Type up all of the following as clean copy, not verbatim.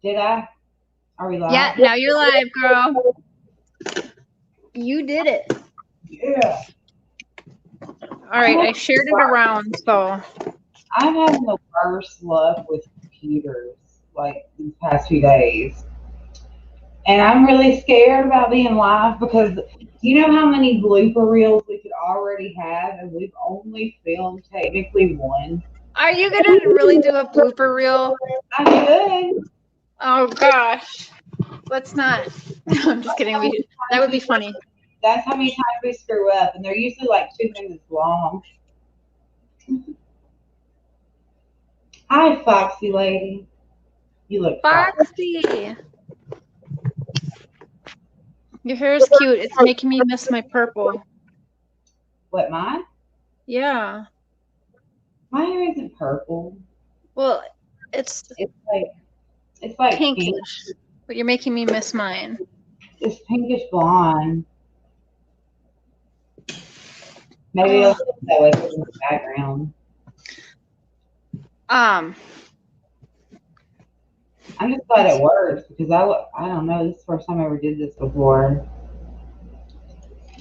Did I? Are we Yeah, live? now you're live, girl. You did it. Yeah. All right, I shared it around, so. I'm having the worst luck with computers like these past few days. And I'm really scared about being live because you know how many blooper reels we could already have, and we've only filmed technically one. Are you gonna really do a blooper reel? I could. Oh gosh. Let's not. I'm just kidding. That would be funny. That's how many times we screw up, and they're usually like 2 minutes long. Hi, Foxy lady. You look foxy. Foxy. Your hair is cute. It's making me miss my purple. What, mine? Yeah. My hair isn't purple. Well, it's It's like pink. pinkish, but you're making me miss mine. It's pinkish blonde. Maybe it'll look that way in the background. Um, I'm just glad it works because I don't know. This is the first time I ever did this before.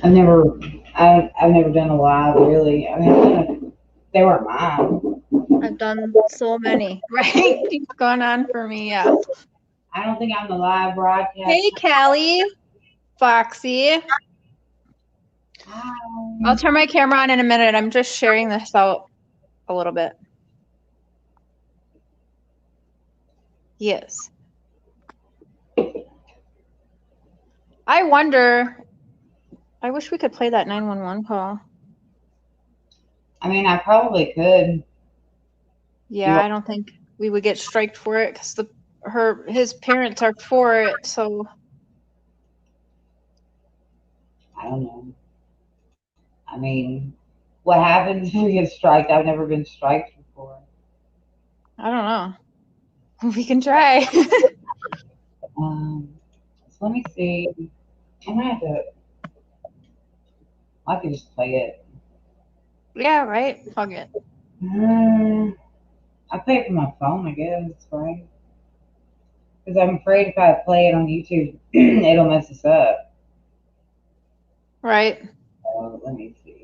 I've never I've never done a live really. I mean, they weren't mine. I've done so many, right? It's gone on for me, yeah. I don't think I'm the live broadcast. Hey, Callie. Foxy. Hi. I'll turn my camera on in a minute. I'm just sharing this out a little bit. Yes. I wonder, I wish we could play that 911 call. I mean, I probably could. Yeah, I don't think we would get striked for it because his parents are for it, so. I don't know. I mean, what happens if we get striked? I've never been striked before. I don't know. We can try. So let me see. I might have to. I could just play it. Yeah, right? Fuck it. I play it from my phone, I guess, right? Because I'm afraid if I play it on YouTube, it'll mess us up. Right. So let me see.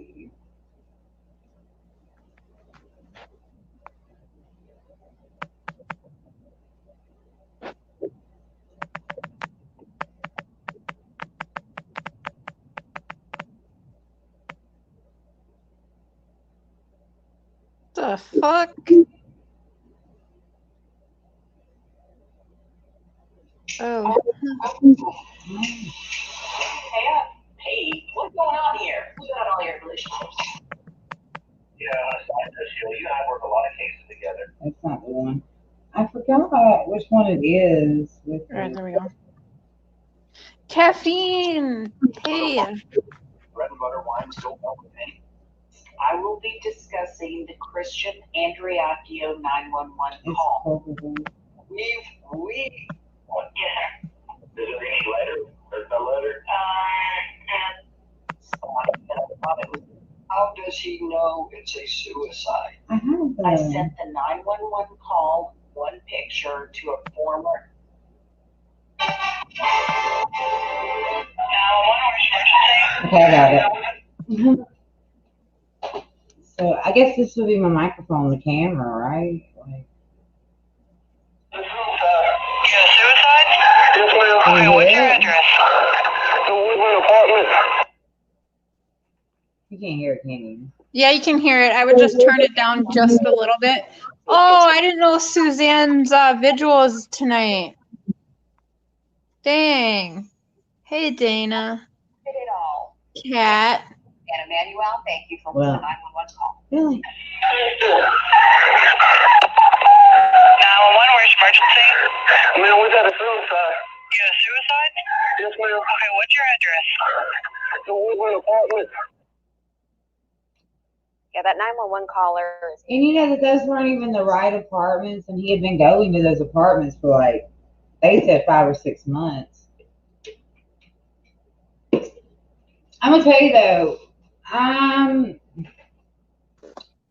The fuck? Oh. Hey, what's going on here? Who got all your relationships? Yeah, you and I work a lot of cases together. That's not the one. I forgot which one it is. All right, there we go. Caffeine. Hey. Bread and butter wine still help with pain. I will be discussing the Christian Andreacchio 911 call. What? Yeah. Is there any letter? There's no letter. How does he know it's a suicide? I I sent the 911 call, one picture to a former. Okay, I got it. So I guess this would be my microphone, the camera, right? Like, Suicide? Yes, ma'am. Okay, what's your address? The Woodland apartment. you can't hear it, can you? Yeah, you can hear it. I would just turn it down just a little bit. Oh, I didn't know Suzanne's vigil is tonight. Dang. Hey, Dana. Did it all. Cat. And Emmanuel, thank you for the 911 call. Really? 911, where's emergency? Man, we got a suicide. You got a suicide? Yes, ma'am. Okay, what's your address? The Woodland apartment. Yeah, that 911 caller is. And you know that those weren't even the right apartments, and he had been going to those apartments for like, they said 5 or 6 months. I'm gonna tell you though,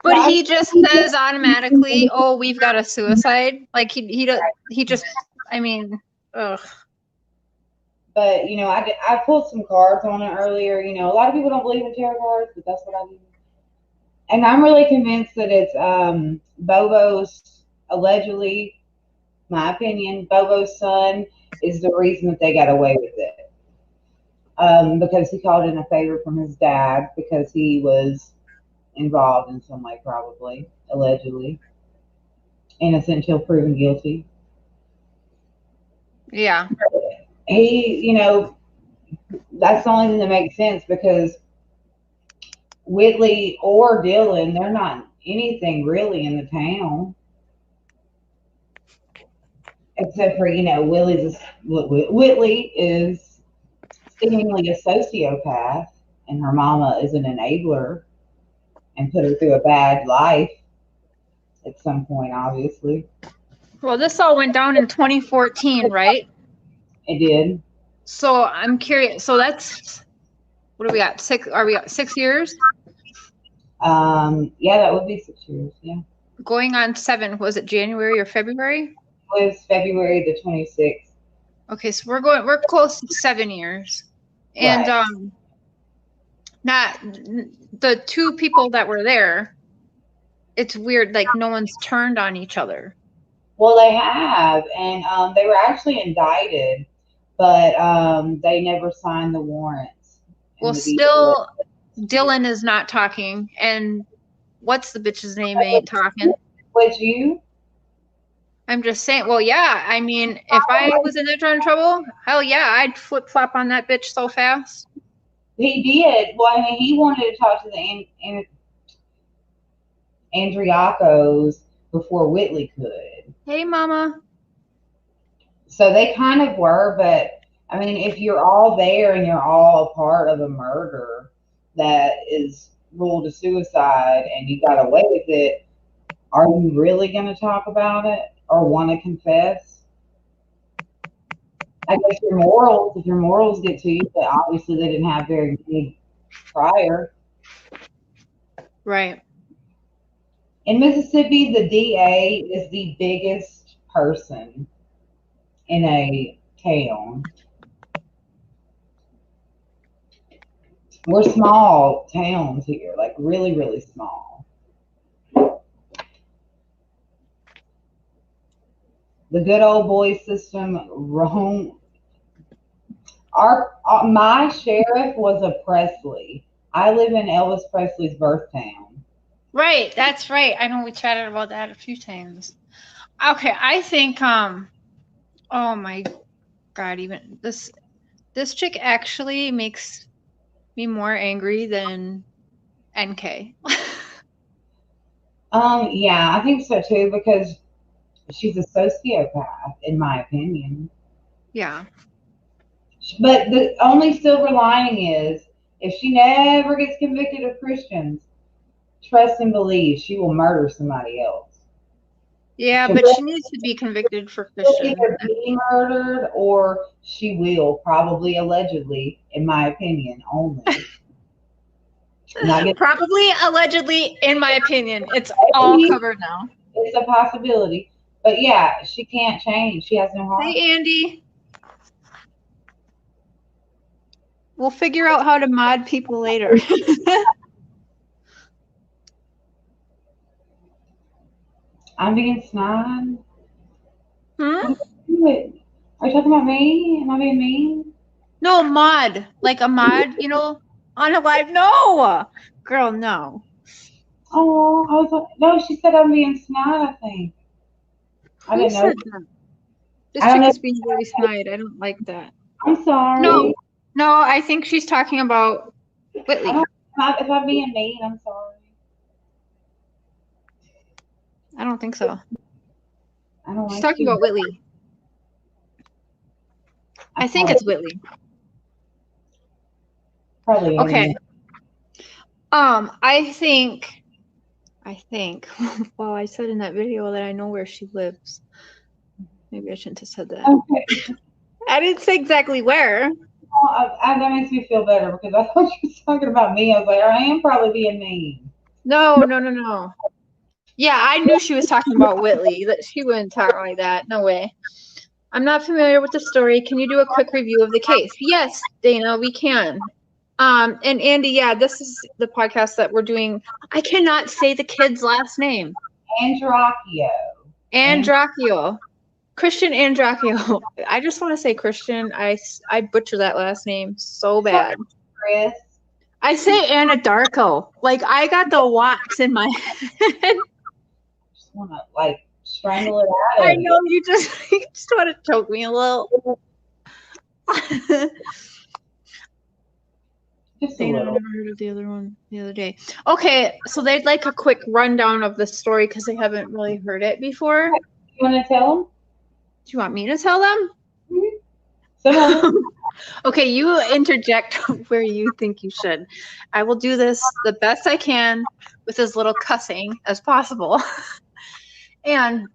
But he just says automatically, "Oh, we've got a suicide." Like he just I mean, ugh. But, you know, I pulled some cards on it earlier. You know, a lot of people don't believe in tarot cards, but that's what I do. And I'm really convinced that it's Bobo's, allegedly, my opinion, Bobo's son is the reason that they got away with it. Because he called in a favor from his dad because he was involved in some way, probably, allegedly. Innocent until proven guilty. Yeah. He, you know, that's the only thing that makes sense because Whitley or Dylan, they're not anything really in the town. Except for, you know, Whitley is seemingly a sociopath, and her mama is an enabler and put her through a bad life at some point, obviously. Well, this all went down in 2014, right? It did. So I'm curious. So that's, what do we got? Are we at 6 years? Yeah, that would be 6 years. Yeah. Going on 7. Was it January or February? It was February the 26th. Okay, so we're close to 7 years. And Right. not the two people that were there, it's weird, like no one's turned on each other. Well, they have, and they were actually indicted, but they never signed the warrants. Well, still, Dylan is not talking, and what's the bitch's name ain't talking. Would you? I'm just saying, well, yeah, I mean, if I was in that kind of trouble, hell yeah, I'd flip-flop on that bitch so fast. He did. Well, I mean, he wanted to talk to the andreacchios before Whitley could. Hey, mama. So they kind of were, but I mean, if you're all there and you're all a part of a murder that is ruled a suicide and you got away with it, are you really going to talk about it or want to confess? I guess if your morals get to you, but obviously they didn't have very many prior. Right. In Mississippi, the DA is the biggest person in a town. We're small towns here, like really, really small. The good old boy system, my sheriff was a Presley. I live in Elvis Presley's birth town. Right, that's right. I know we chatted about that a few times. Okay, I think oh my god, even this chick actually makes me more angry than NK. Yeah, I think so too, because she's a sociopath, in my opinion. Yeah. But the only silver lining is if she never gets convicted of Christians, trust and believe she will murder somebody else. Yeah, but she needs to be convicted for She'll Christian. either be murdered or she will, probably allegedly, in my opinion, only. Probably, allegedly, in my opinion. It's all covered now. It's a possibility. But yeah, she can't change. She has no heart. Hey, Andy. We'll figure out how to mod people later. I'm being snide. Hmm? Are you talking about me? Am I being mean? No, mod. Like a mod, you know, on a live. No! Girl, no. Oh, I was like, no, she said I'm being snide, I think. I didn't know. That? This chick is being really snide. I don't like that. I'm sorry. No, I think she's talking about Whitley. If I'm being mean, I'm sorry. I don't think so. I don't She's like talking about Whitley. I think it's Whitley. Probably. Okay. I think, well, I said in that video that I know where she lives. Maybe I shouldn't have said that. Okay. I didn't say exactly where. Oh, that makes me feel better because I thought she was talking about me. I was like, I am probably being mean. No. Yeah, I knew she was talking about Whitley. That she wouldn't talk like that. No way. I'm not familiar with the story. Can you do a quick review of the case? Yes, Dana, we can. And Andy, yeah, this is the podcast that we're doing. I cannot say the kid's last name. Andreacchio. Andreacchio. Christian Andreacchio. I just want to say Christian. I butcher that last name so bad. Chris. I say Anadarko. Like, I got the wax in my head. Just want to, like, strangle it out of I know, you just want to choke me a little. Just a Dana, I little. never heard of the other one the other day. Okay, so they'd like a quick rundown of the story because they haven't really heard it before. You want to tell them? Do you want me to tell them? Mm-hmm. Some of them. Okay, you interject where you think you should. I will do this the best I can with as little cussing as possible. And,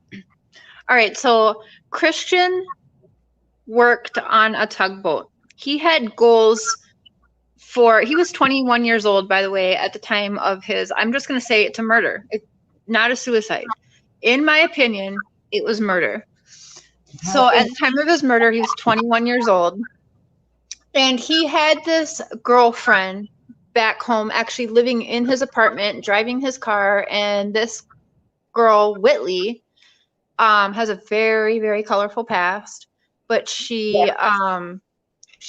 all right, so Christian worked on a tugboat. He had goals he was 21 years old, by the way, at the time of his, I'm just going to say it's a murder, not a suicide. In my opinion, it was murder. So at the time of his murder, he was 21 years old. And he had this girlfriend back home, actually living in his apartment, driving his car. And this girl, Whitley, has a very, very colorful past. But she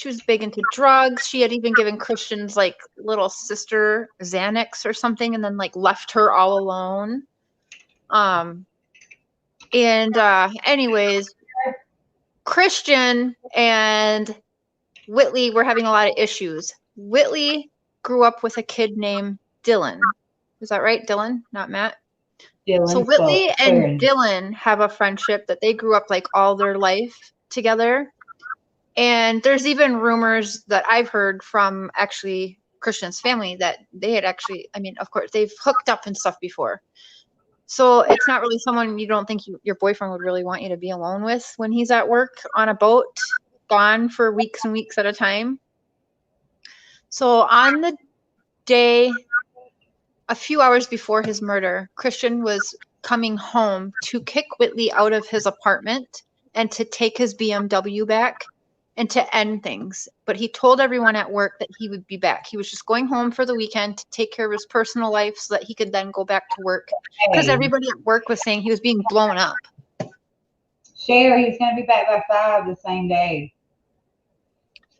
was big into drugs. She had even given Christian's like little sister Xanax or something, and then like left her all alone. Anyways, Christian and Whitley were having a lot of issues. Whitley grew up with a kid named Dylan. Is that right? Dylan, not Matt? Dylan, so Whitley and Dylan have a friendship that they grew up like all their life together. And there's even rumors that I've heard from actually Christian's family that they had actually, I mean, of course, they've hooked up and stuff before. So it's not really someone you don't think your boyfriend would really want you to be alone with when he's at work on a boat, gone for weeks and weeks at a time. So on the day, a few hours before his murder, Christian was coming home to kick Whitley out of his apartment and to take his BMW back and to end things. But he told everyone at work that he would be back. He was just going home for the weekend to take care of his personal life so that he could then go back to work. Because everybody at work was saying he was being blown up. Cher, he's going to be back by 5 the same day.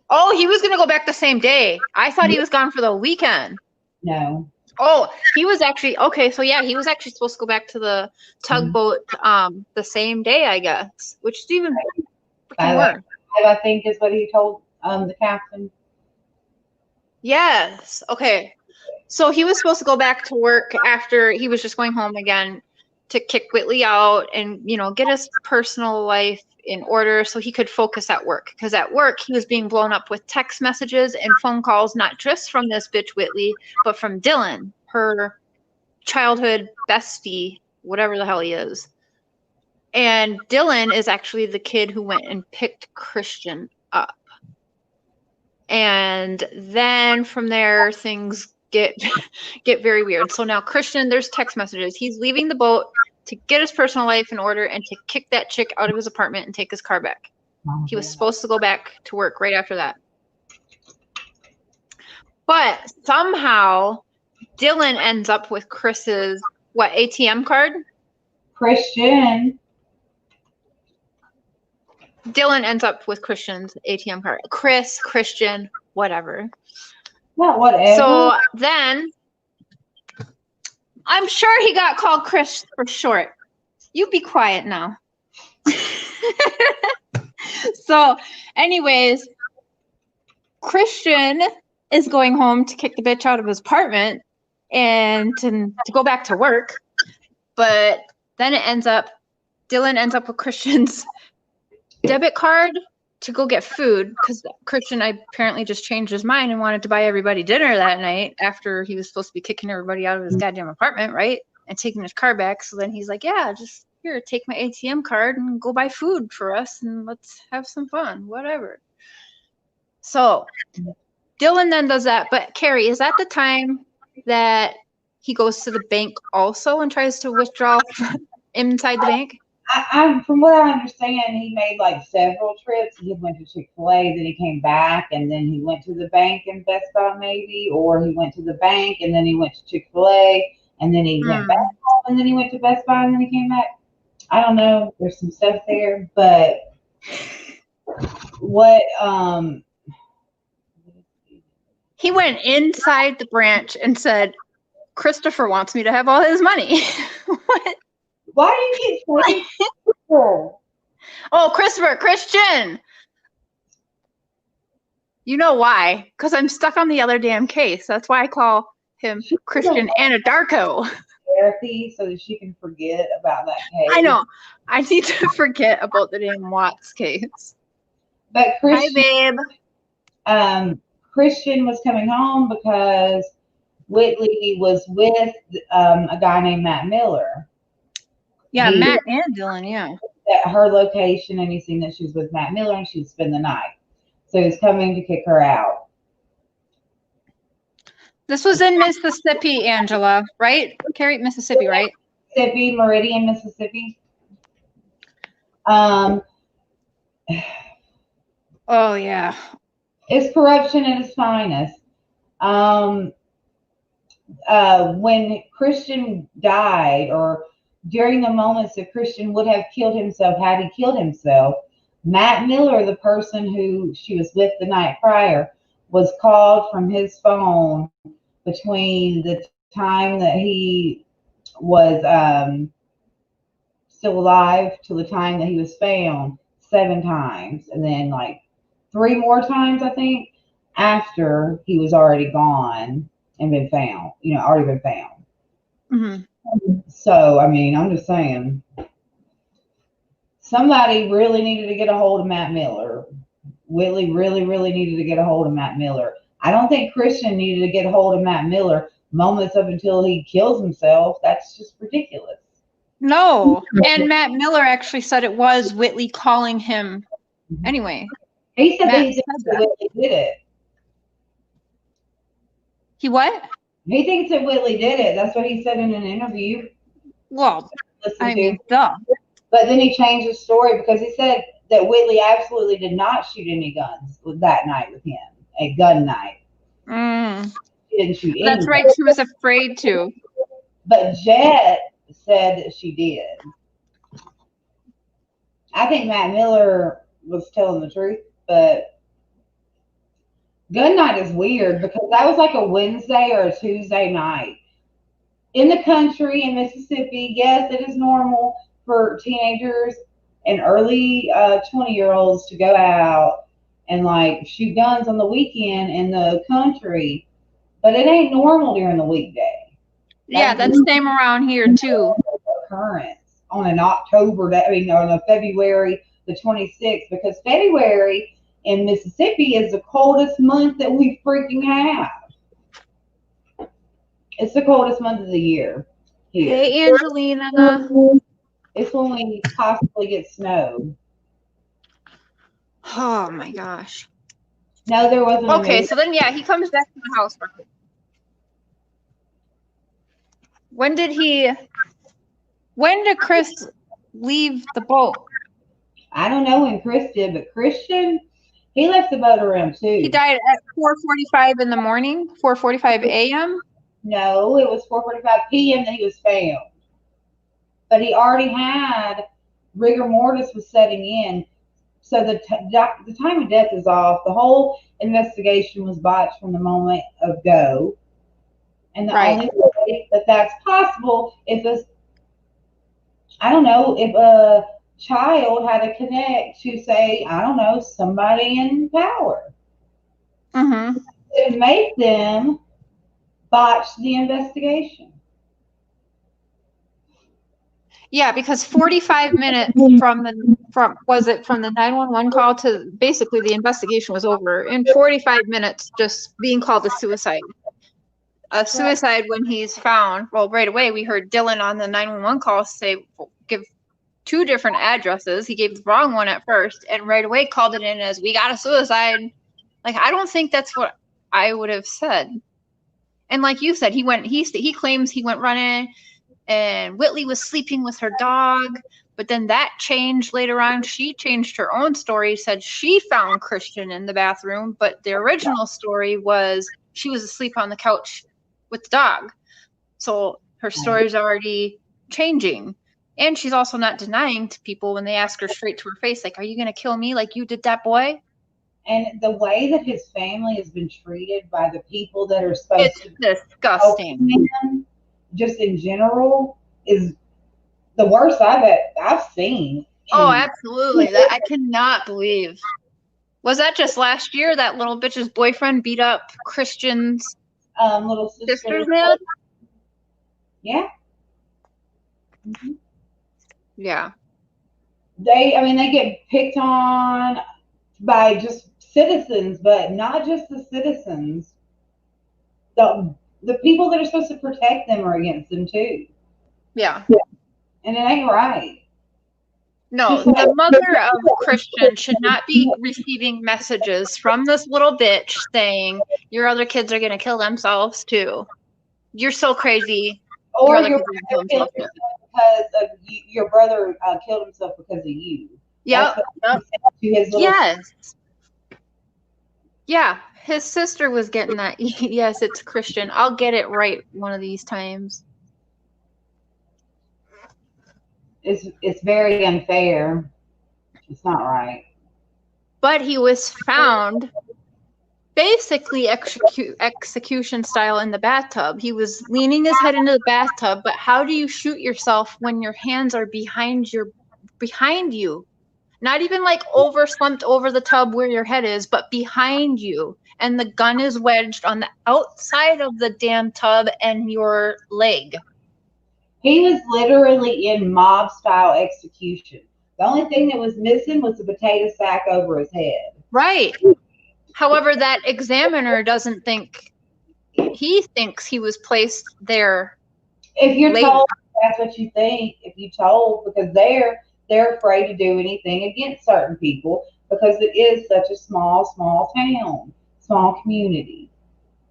Oh, he was going to go back the same day. I thought he was gone for the weekend. No. Oh, he was actually, okay, so yeah, he was actually supposed to go back to the tugboat the same day, I guess, which is even freaking worse. I think is what he told the captain. Yes. Okay. So he was supposed to go back to work after he was just going home again to kick Whitley out and, you know, get his personal life in order so he could focus at work. Because at work, he was being blown up with text messages and phone calls, not just from this bitch Whitley, but from Dylan, her childhood bestie, whatever the hell he is. And Dylan is actually the kid who went and picked Christian up. And then from there, things get very weird. So now Christian, there's text messages. He's leaving the boat to get his personal life in order and to kick that chick out of his apartment and take his car back. He was supposed to go back to work right after that. But somehow Dylan ends up with Chris's, ATM card? Christian. Dylan ends up with Christian's ATM card. Christian, whatever. Not whatever. So then, I'm sure he got called Chris for short. You be quiet now. So, anyways, Christian is going home to kick the bitch out of his apartment and to go back to work. But then Dylan ends up with Christian's debit card to go get food because Christian apparently just changed his mind and wanted to buy everybody dinner that night after he was supposed to be kicking everybody out of his goddamn apartment, right? And taking his car back. So then he's like, yeah, just here, take my ATM card and go buy food for us and let's have some fun, whatever. So Dylan then does that. But Carrie, is that the time that he goes to the bank also and tries to withdraw inside the bank? From what I understand, he made like several trips. He went to Chick-fil-A, then he came back, and then he went to the bank in Best Buy, maybe, or he went to the bank and then he went to Chick-fil-A, and then he went back home, and then he went to Best Buy, and then he came back. I don't know. There's some stuff there, but what? He went inside the branch and said, "Christopher wants me to have all his money." What? Why do you keep saying Christopher? Oh, Christian. You know why? Because I'm stuck on the other damn case. That's why I call him Christian Anadarko. Therapy so that she can forget about that case. I know. I need to forget about the damn Watts case. But Christian, Hi, babe. Christian was coming home because Whitley was with a guy named Matt Miller. Yeah, Matt and Dylan, yeah. At her location, and he seen that she was with Matt Miller and she'd spend the night. So he's coming to kick her out. This was in Mississippi, Angela, right? Carrie, Mississippi, right? Mississippi, Meridian, Mississippi. Oh yeah. It's corruption at its finest. When Christian died, or during the moments that Christian would have killed himself had he killed himself, Matt Miller, the person who she was with the night prior, was called from his phone between the time that he was still alive till the time that he was found 7 times, and then like 3 more times, I think, after he was already gone and been found, already been found. Mm-hmm. So, I mean, I'm just saying, somebody really needed to get a hold of Matt Miller. Whitley really, really needed to get a hold of Matt Miller. I don't think Christian needed to get a hold of Matt Miller moments up until he kills himself. That's just ridiculous. No, and Matt Miller actually said it was Whitley calling him anyway. He said that Whitley did it. He what? He thinks that Whitley did it. That's what he said in an interview. Well, I mean, duh. But then he changed his story because he said that Whitley absolutely did not shoot any guns that night with him, a gun night. She didn't shoot any. That's right. She was afraid to. But Jet said that she did. I think Matt Miller was telling the truth, but gun night is weird because that was like a Wednesday or a Tuesday night. In the country in Mississippi, yes, it is normal for teenagers and early 20-year-olds to go out and like shoot guns on the weekend in the country, but it ain't normal during the weekday. Yeah, that's the same around here too. Occurrence on an on a February the 26th, because February in Mississippi is the coldest month that we freaking have. It's the coldest month of the year here. Hey, Angelina. It's when we possibly get snow. Oh my gosh. No, there wasn't. Okay, so then he comes back to the house. When did Chris leave the boat? I don't know when Chris did, but Christian, he left the boat around 2. He died at 4:45 in the morning, 4:45 a.m.? No, it was 4:45 p.m. that he was found. But he already had rigor mortis was setting in. So the time of death is off. The whole investigation was botched from the moment of go. And the only way that that's possible if if a child had to connect to, say, I don't know, somebody in power. Mm-hmm. It made them botch the investigation. Yeah, because 45 minutes from the 911 call to basically the investigation was over. In 45 minutes, just being called a suicide. A suicide when he's found. Well, right away we heard Dylan on the 911 call give 2 different addresses. He gave the wrong one at first, and right away called it in as, we got a suicide. Like, I don't think that's what I would have said. And like you said, he claims he went running, and Whitley was sleeping with her dog, But then that changed later on. She changed her own story, said she found Christian in the bathroom, but the original story was she was asleep on the couch with the dog. So her story's already changing. And she's also not denying to people when they ask her straight to her face, like, are you going to kill me like you did that boy? And the way that his family has been treated by the people that are supposed It's to disgusting. him, just in general, is the worst I've seen. Oh, absolutely. That I cannot believe. Was that just last year that little bitch's boyfriend beat up Christian's Little sister's man? Yeah. Mm-hmm. Yeah. They get picked on by just citizens, but not just the citizens. The people that are supposed to protect them are against them too. Yeah. And it ain't right. No, the mother of Christian should not be receiving messages from this little bitch saying your other kids are going to kill themselves too. You're so crazy. Or your other your kids are going to kill themselves too. because of your brother killed himself because of you. Yep. Yes. Yeah. His sister was getting that. Yes, it's Christian. I'll get it right one of these times. It's very unfair. It's not right. But he was found basically execution style in the bathtub. He was leaning his head into the bathtub, but how do you shoot yourself when your hands are behind you? Not even like slumped over the tub where your head is, but behind you. And the gun is wedged on the outside of the damn tub and your leg. He was literally in mob style execution. The only thing that was missing was the potato sack over his head. Right. However, that examiner doesn't think, he thinks he was placed there. If you're told that's what you think, if you told, because they're afraid to do anything against certain people because it is such a small town, small community.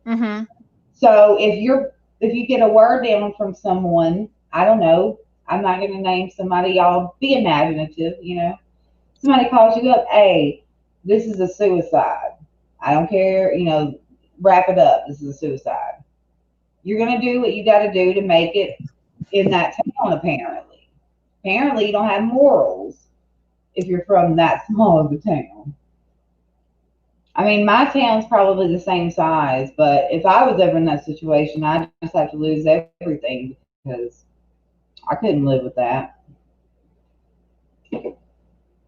Mm-hmm. So if you get a word down from someone, I don't know, I'm not going to name somebody, y'all be imaginative, somebody calls you up, hey, this is a suicide. I don't care, wrap it up. This is a suicide. You're going to do what you got to do to make it in that town, apparently. Apparently, you don't have morals if you're from that small of a town. I mean, my town's probably the same size, but if I was ever in that situation, I'd just have to lose everything because I couldn't live with that.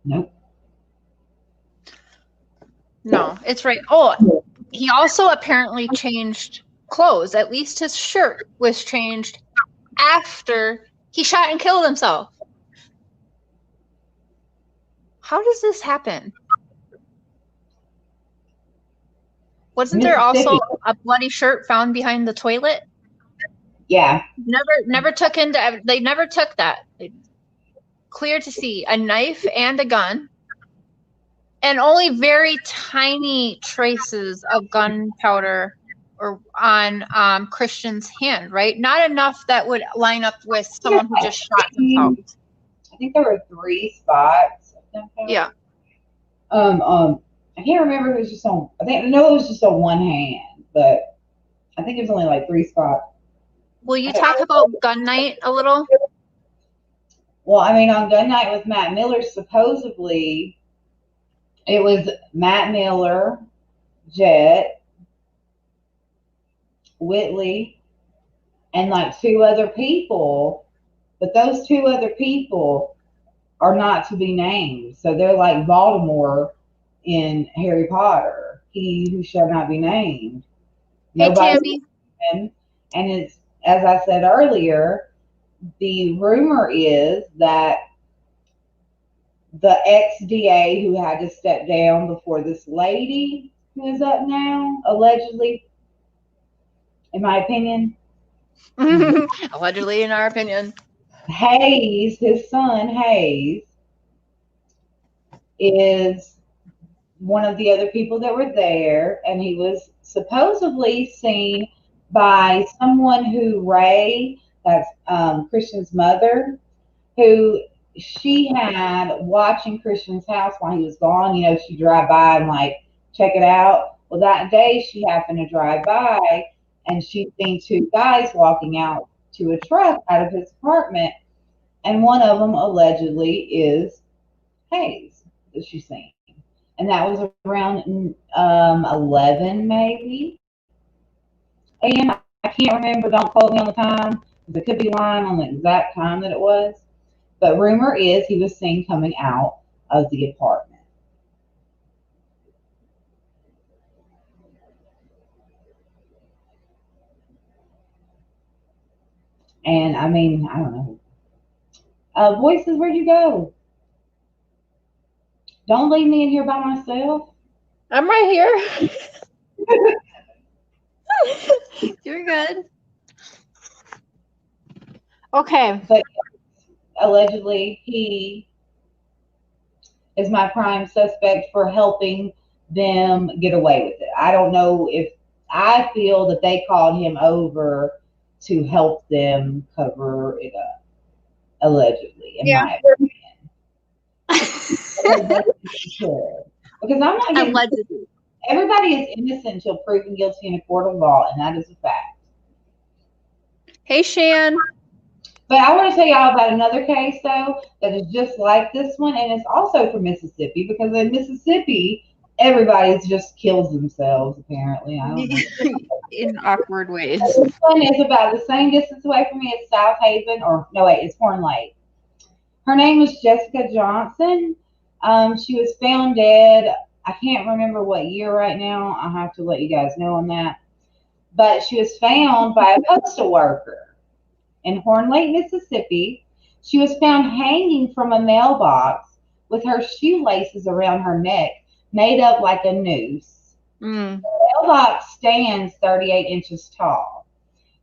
Nope. No, it's right. Oh, he also apparently changed clothes. At least his shirt was changed after he shot and killed himself. How does this happen? Wasn't there also a bloody shirt found behind the toilet? Yeah. Never took they never took that. Clear to see a knife and a gun. And only very tiny traces of gunpowder or on Christian's hand, right? Not enough that would line up with someone who just shot themselves. I think there were 3 spots. Yeah. I can't remember if it was just on. I know it was just on one hand, but I think it was only like 3 spots. Will you talk about gun night a little? Well, I mean, on gun night with Matt Miller, supposedly it was Matt Miller, Jet, Whitley, and like 2 other people. But those 2 other people are not to be named. So they're like Voldemort in Harry Potter. He who shall not be named. Hey, Tammy. And it's, as I said earlier, the rumor is that the ex-DA who had to step down before this lady who is up now, allegedly, in my opinion. Allegedly, in our opinion. Hayes, his son, Hayes, is one of the other people that were there, and he was supposedly seen by someone who, Ray, that's Christian's mother, who she had watching Christian's house while he was gone. You know, she drive by and like check it out. Well, that day she happened to drive by and she seen two guys walking out to a truck out of his apartment, and one of them allegedly is Hayes that she's seen, and that was around 11 maybe a.m. I can't remember. Don't quote me on the time because it could be lying on the exact time that it was. But rumor is he was seen coming out of the apartment. And I mean, I don't know. Voices, where'd you go? Don't leave me in here by myself. I'm right here. You're good. Okay. But allegedly, he is my prime suspect for helping them get away with it. I don't know if I feel that they called him over to help them cover it up, allegedly, in Yeah. my opinion. Because I'm not getting. Allegedly. Everybody is innocent until proven guilty in a court of law, and that is a fact. Hey, Shan. But I want to tell y'all about another case, though, that is just like this one, and it's also from Mississippi, because in Mississippi, everybody just kills themselves, apparently. I don't know. In awkward ways. This one is about the same distance away from me as South Haven, or no, wait, it's Horn Lake. Her name was Jessica Johnson. She was found dead. I can't remember what year right now. I'll have to let you guys know on that. But she was found by a postal worker in Horn Lake, Mississippi. She was found hanging from a mailbox with her shoelaces around her neck, made up like a noose. Mm. The mailbox stands 38 inches tall.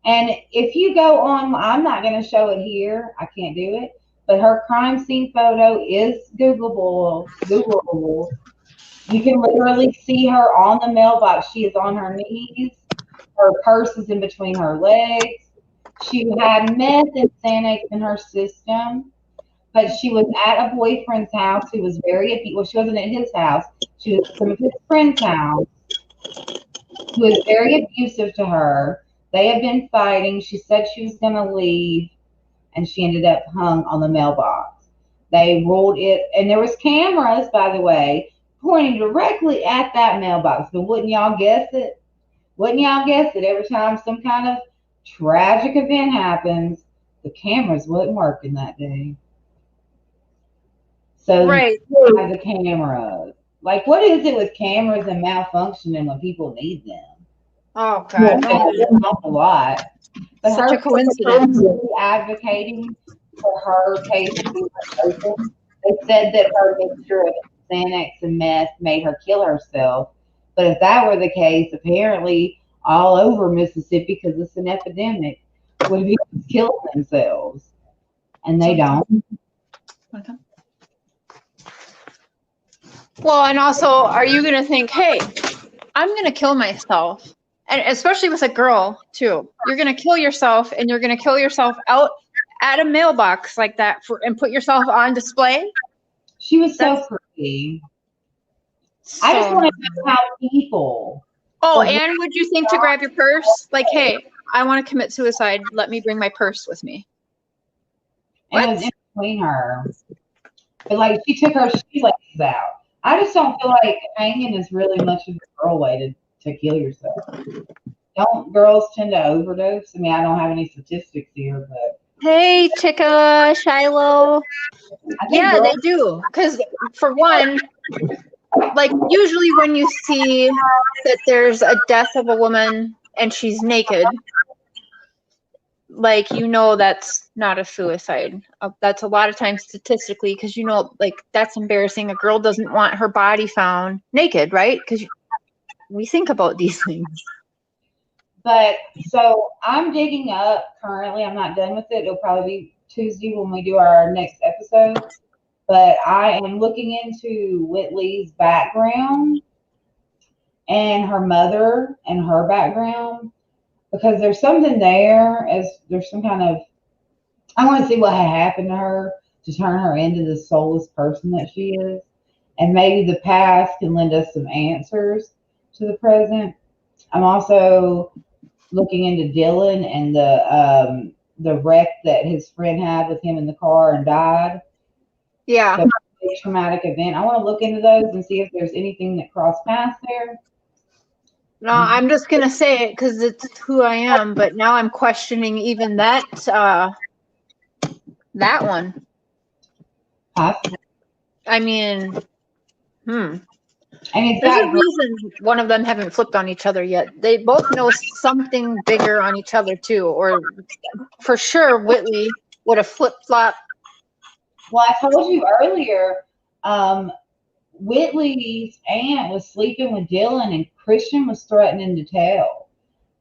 And if you go on, I'm not going to show it here. I can't do it. But her crime scene photo is Googleable. You can literally see her on the mailbox. She is on her knees. Her purse is in between her legs. She had meth and Xanax in her system, but she was at a boyfriend's house who was well, she wasn't at his house. She was at some of his friends' house, who was very abusive to her. They had been fighting. She said she was going to leave, and she ended up hung on the mailbox. They rolled it, and there was cameras, by the way, pointing directly at that mailbox. But wouldn't y'all guess it? Wouldn't y'all guess it? Every time some kind of tragic event happens, the cameras wasn't working that day. So Right. you have the cameras. Like, what is it with cameras and malfunctioning when people need them? Oh, God. Not a lot. But Such a coincidence. Advocating for her case to be open. They said that her mixture of Xanax and meth made her kill herself. But if that were the case, apparently all over Mississippi, because it's an epidemic, would be killing themselves. And they don't. Okay. Well, and also, are you going to think, hey, I'm going to kill myself? And especially with a girl, too. You're going to kill yourself, and you're going to kill yourself out at a mailbox like that and put yourself on display? She was so pretty. I just want to know how people. Oh, and would you think to grab your purse? Like, hey, I want to commit suicide. Let me bring my purse with me. And it was in between her. But, like, she took her shoelaces out. I just don't feel like hanging is really much of a girl way to kill yourself. Don't girls tend to overdose? I mean, I don't have any statistics here, but. Hey, Tika, Shiloh. Yeah, they do. Because, for one, like, usually when you see that there's a death of a woman and she's naked, like, you know that's not a suicide. That's a lot of times statistically, because, you know, like, that's embarrassing. A girl doesn't want her body found naked, right? Because we think about these things. But, so, I'm digging up currently. I'm not done with it. It'll probably be Tuesday when we do our next episode. But I am looking into Whitley's background and her mother and her background, because there's something there, as there's some kind of, I want to see what had happened to her, to turn her into the soulless person that she is. And maybe the past can lend us some answers to the present. I'm also looking into Dylan and the wreck that his friend had with him in the car and died. Yeah. The big traumatic event. I want to look into those and see if there's anything that crossed paths there. No, I'm just gonna say it because it's who I am. But now I'm questioning even that one. Possibly. I mean, And it's there's a got reason one of them haven't flipped on each other yet. They both know something bigger on each other too, or for sure Whitley would have flip flopped. well, I told you earlier, Whitley's aunt was sleeping with Dylan and Christian was threatening to tell.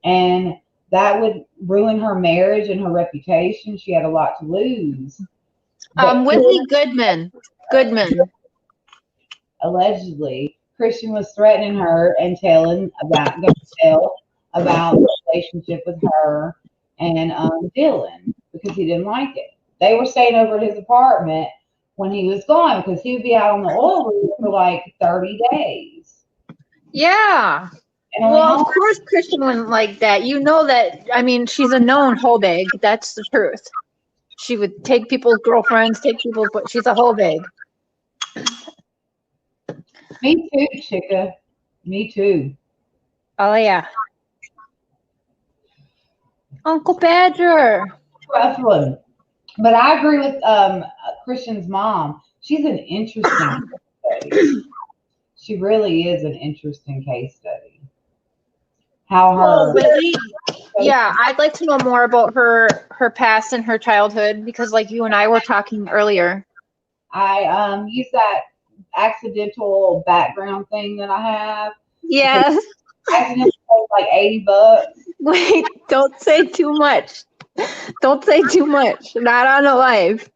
And that would ruin her marriage and her reputation. She had a lot to lose. But Whitley Goodman. allegedly, Christian was threatening her and going to tell about the relationship with her and Dylan because he didn't like it. They were staying over at his apartment when he was gone because he would be out on the oil rig for like 30 days. Yeah. And Well, of course Christian wouldn't like that. You know that. I mean, she's a known hoe bag. That's the truth. She would take people's girlfriends, but she's a hoe bag. Me too, Chica. Me too. Oh yeah. Uncle Badger. Rough one. But I agree with Christian's mom. She's an interesting study. She really is an interesting case study. How her Whitley, yeah, I'd like to know more about her past and her childhood because, like you and I were talking earlier. I use that accidental background thing that I have. Yes. Accidentally paid like $80. Wait, don't say too much. Don't say too much. Not on a live.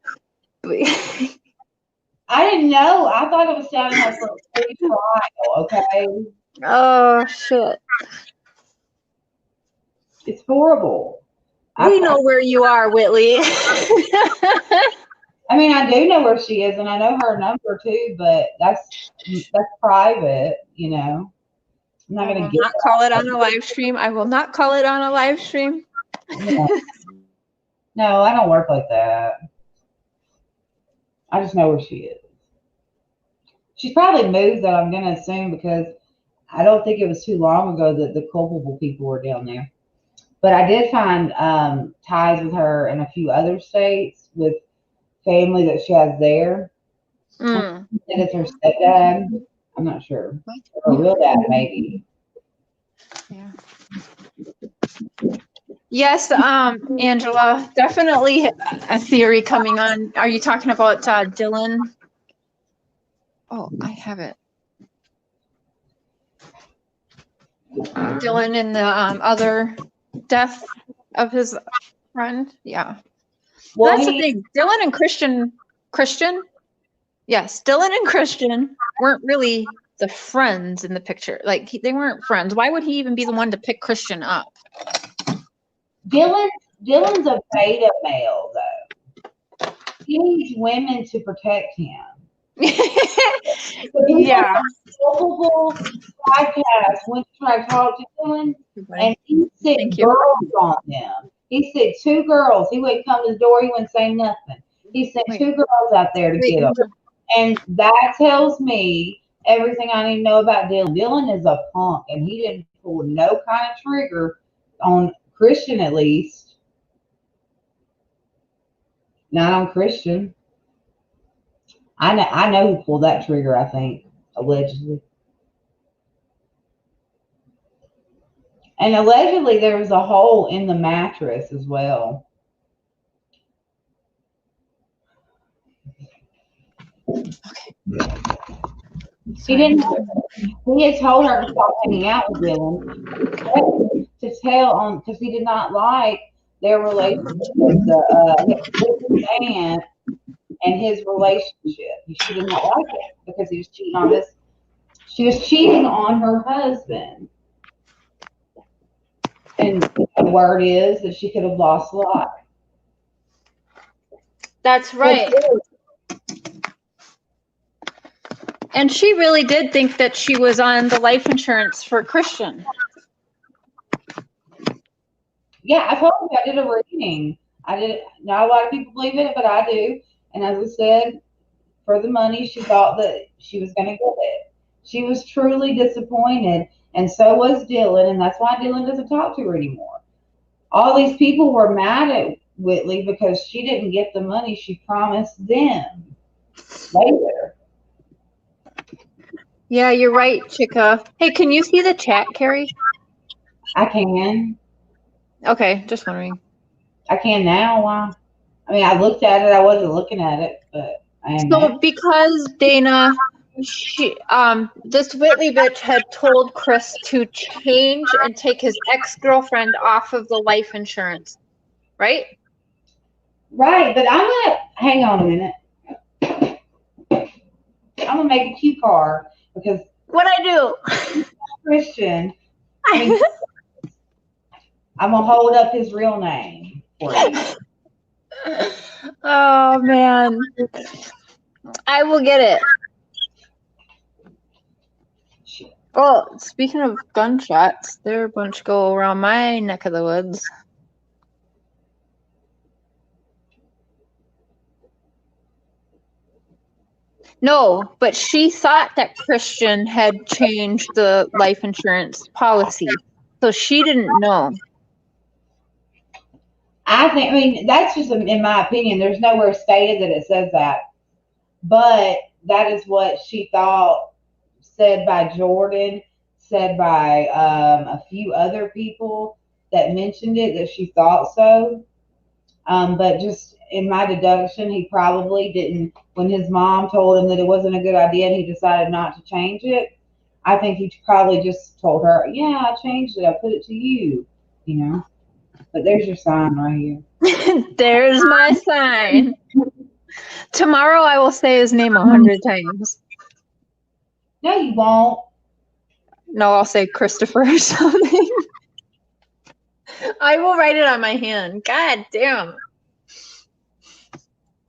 I didn't know. I thought it was sounding like for a free trial, okay? Oh shit. It's horrible. We know where you are, Whitley. I mean, I do know where she is, and I know her number too, but that's private, you know. I'm not I gonna will not call it on a live stream. I will not call it on a live stream. No, I don't work like that. I just know where she is. She's probably moved, though, I'm gonna assume, because I don't think it was too long ago that the culpable people were down there. But I did find ties with her in a few other states with family that she has there. Mm. I think it's her stepdad. I'm not sure. Her real dad, maybe. Yeah. Yes, Angela, definitely a theory coming on. Are you talking about Dylan? Oh, I have it. Dylan and the other death of his friend. Yeah. Well, that's the thing. Dylan and Christian. Yes, Dylan and Christian weren't really the friends in the picture. Like they weren't friends. Why would he even be the one to pick Christian up? Dylan's a beta male, though. He needs women to protect him. Yeah. Multiple podcasts when you try to talk to Dylan, and he sent girls on them. He sent 2 girls. He wouldn't come to the door. He wouldn't say nothing. He sent 2 girls out there to get them. And that tells me everything I need to know about Dylan. Dylan is a punk, and he didn't pull no kind of trigger on Christian, at least. Not on Christian. I know who pulled that trigger, I think, allegedly. And allegedly there was a hole in the mattress as well. Okay. He had told her to stop hanging out with Dylan to tell on because he did not like their relationship with his aunt and his relationship. She did not like it because he was cheating on this. She was cheating on her husband. And the word is that she could have lost a lot. That's right. And she really did think that she was on the life insurance for Christian. Yeah, I told you I did a reading. I did. Not a lot of people believe in it, but I do. And as I said, for the money, she thought that she was going to get it. She was truly disappointed, and so was Dylan, and that's why Dylan doesn't talk to her anymore. All these people were mad at Whitley because she didn't get the money she promised them later. Yeah, you're right, Chica. Hey, can you see the chat, Carrie? I can. Okay, just wondering. I can now. Why? I mean, I looked at it. I wasn't looking at it, but I am now. So because Dana, this Whitley bitch had told Chris to change and take his ex-girlfriend off of the life insurance, right? Right, but I'm gonna hang on a minute. I'm gonna make a cue card because What'd I do? Christian. I mean, I'm gonna hold up his real name for you. Oh man, I will get it. Oh, speaking of gunshots, there are a bunch go around my neck of the woods. No, but she thought that Christian had changed the life insurance policy, so she didn't know. I mean, that's just in my opinion. There's nowhere stated that it says that, but that is what she thought, said by Jordan, said by a few other people that mentioned it, that she thought so. But just in my deduction, he probably didn't, when his mom told him that it wasn't a good idea and he decided not to change it, I think he probably just told her, yeah, I changed it. I put it to you, you know. But there's your sign right here. There's my sign. Tomorrow I will say his name 100 times. No, you won't. No, I'll say Christopher or something. I will write it on my hand. God damn.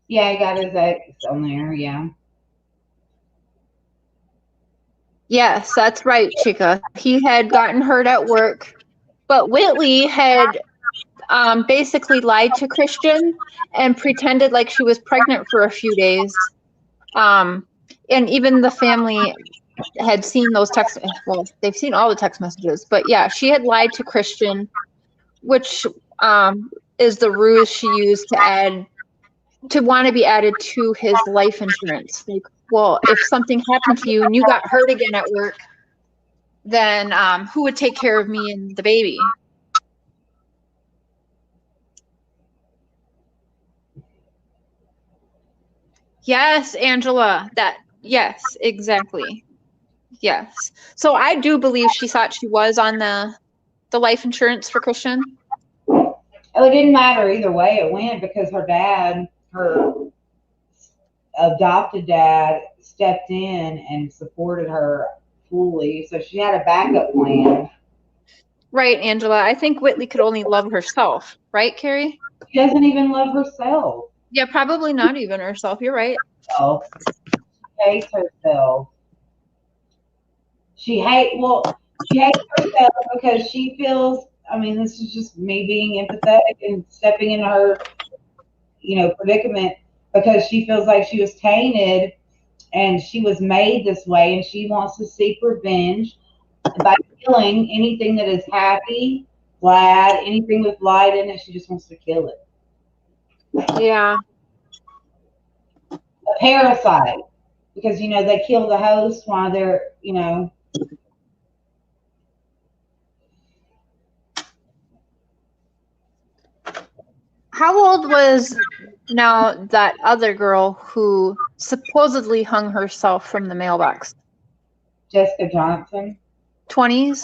Yeah, I got his ex on there, yeah. Yes, that's right, Chica. He had gotten hurt at work, but Whitley had basically lied to Christian and pretended like she was pregnant for a few days. And even the family had seen those texts. Well, they've seen all the text messages, but yeah, she had lied to Christian, which is the ruse she used to want to be added to his life insurance. Like, well, if something happened to you and you got hurt again at work, then who would take care of me and the baby? Yes, Angela, yes, exactly. Yes. So I do believe she thought she was on the life insurance for Christian. Oh, it didn't matter either way it went because her dad, her adopted dad, stepped in and supported her fully. So she had a backup plan. Right, Angela. I think Whitley could only love herself. Right, Carrie? She doesn't even love herself. Yeah, probably not even herself. You're right. She hates herself. She hates herself because she feels, I mean, this is just me being empathetic and stepping in her, predicament, because she feels like she was tainted and she was made this way and she wants to seek revenge by killing anything that is happy, glad, anything with light in it. She just wants to kill it. Yeah. A parasite, because they kill the host while they're How old was now that other girl who supposedly hung herself from the mailbox? Jessica Johnson. 20s?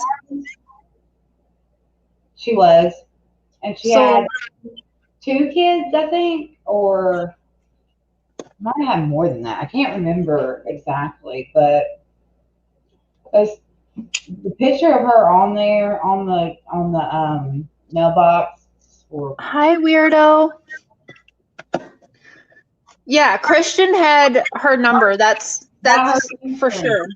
She was, and she had 2 kids, I think, or might have more than that. I can't remember exactly, but the picture of her on there on the mailbox. Hi, weirdo. Yeah, Christian had her number. That's That's for sure.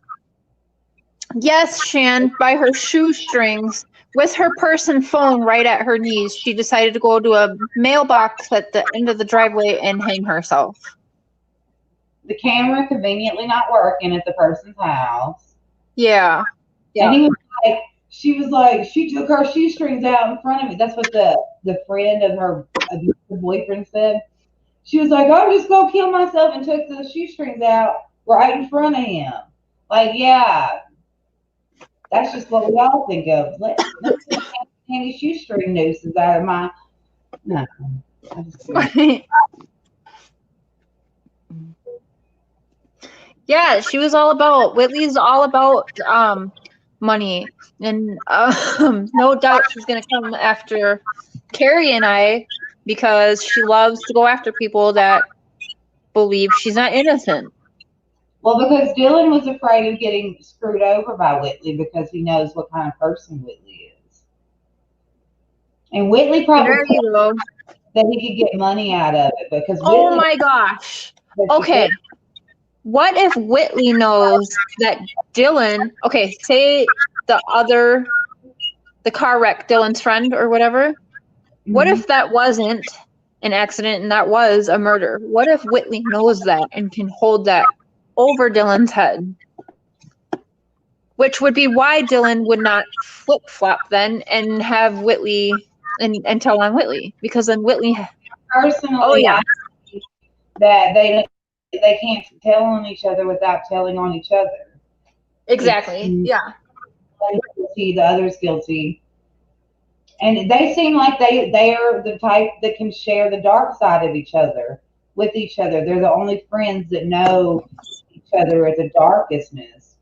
Yes, Shan, by her shoestrings, with her purse and phone right at her knees, she decided to go to a mailbox at the end of the driveway and hang herself. The camera conveniently not working at the person's house. Yeah. And he was like, she took her shoestrings out in front of me. That's what the friend of her abusive boyfriend said. She was like, I'm just going to kill myself, and took the shoestrings out right in front of him. Like, yeah, that's just what we all think of. Let's get any shoestring nooses out of my. No. I just Yeah, she was all about, Whitley's all about money. And no doubt she's going to come after Carrie and I because she loves to go after people that believe she's not innocent. Well, because Dylan was afraid of getting screwed over by Whitley because he knows what kind of person Whitley is. And Whitley probably thought that he could get money out of it because oh my gosh. Okay. What if Whitley knows that Dylan, okay, say the car wreck, Dylan's friend or whatever, Mm-hmm. what if that wasn't an accident and that was a murder? What if Whitley knows that and can hold that over Dylan's head? Which would be why Dylan would not flip-flop then and have Whitley and tell on Whitley. Because then Whitley... Personally, I think that they can't tell on each other without telling on each other. Exactly, yeah. One's guilty, the other's guilty. And they seem like they are the type that can share the dark side of each other with each other. They're the only friends that know each other at the darkestness.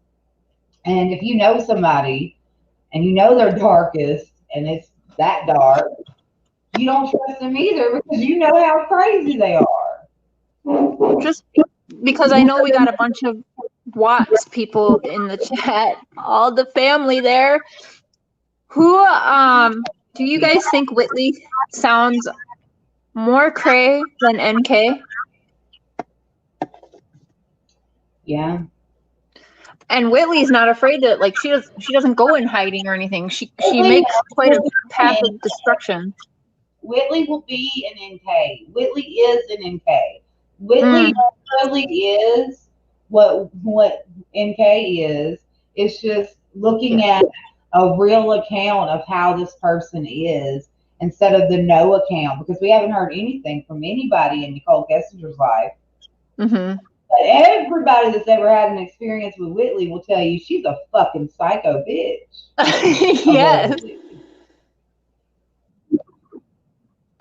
And if you know somebody and you know their darkest and it's that dark, you don't trust them either because you know how crazy they are. Just because I know we got a bunch of Watts people in the chat, all the family there. Who do you guys think Whitley sounds more cray than NK? Yeah. And Whitley's not afraid to, like, she doesn't go in hiding or anything. She makes quite a path of destruction. Whitley will be an NK. Whitley is an NK. Whitley really is what NK is. It's just looking at a real account of how this person is instead of the no account, because we haven't heard anything from anybody in Nicole Kessinger's life. Mm-hmm. But everybody that's ever had an experience with Whitley will tell you she's a fucking psycho bitch. Yes.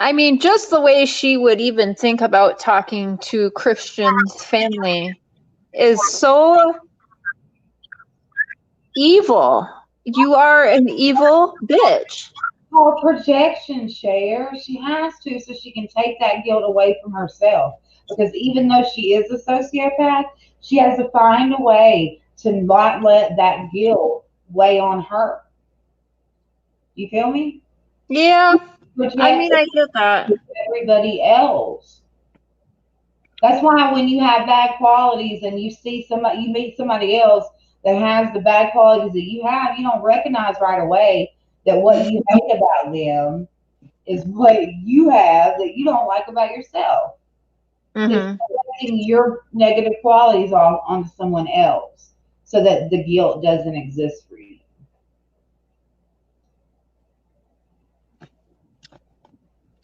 I mean, just the way she would even think about talking to Christian's family is so evil. You are an evil bitch. Her projection, Cher. She has to, so she can take that guilt away from herself. Because even though she is a sociopath, she has to find a way to not let that guilt weigh on her. You feel me? Yeah. I mean, I get that. Everybody else. That's why when you have bad qualities and you see somebody, you meet somebody else that has the bad qualities that you have, you don't recognize right away that what you hate about them is what you have that you don't like about yourself. Mm-hmm. It's projecting your negative qualities onto someone else so that the guilt doesn't exist for you.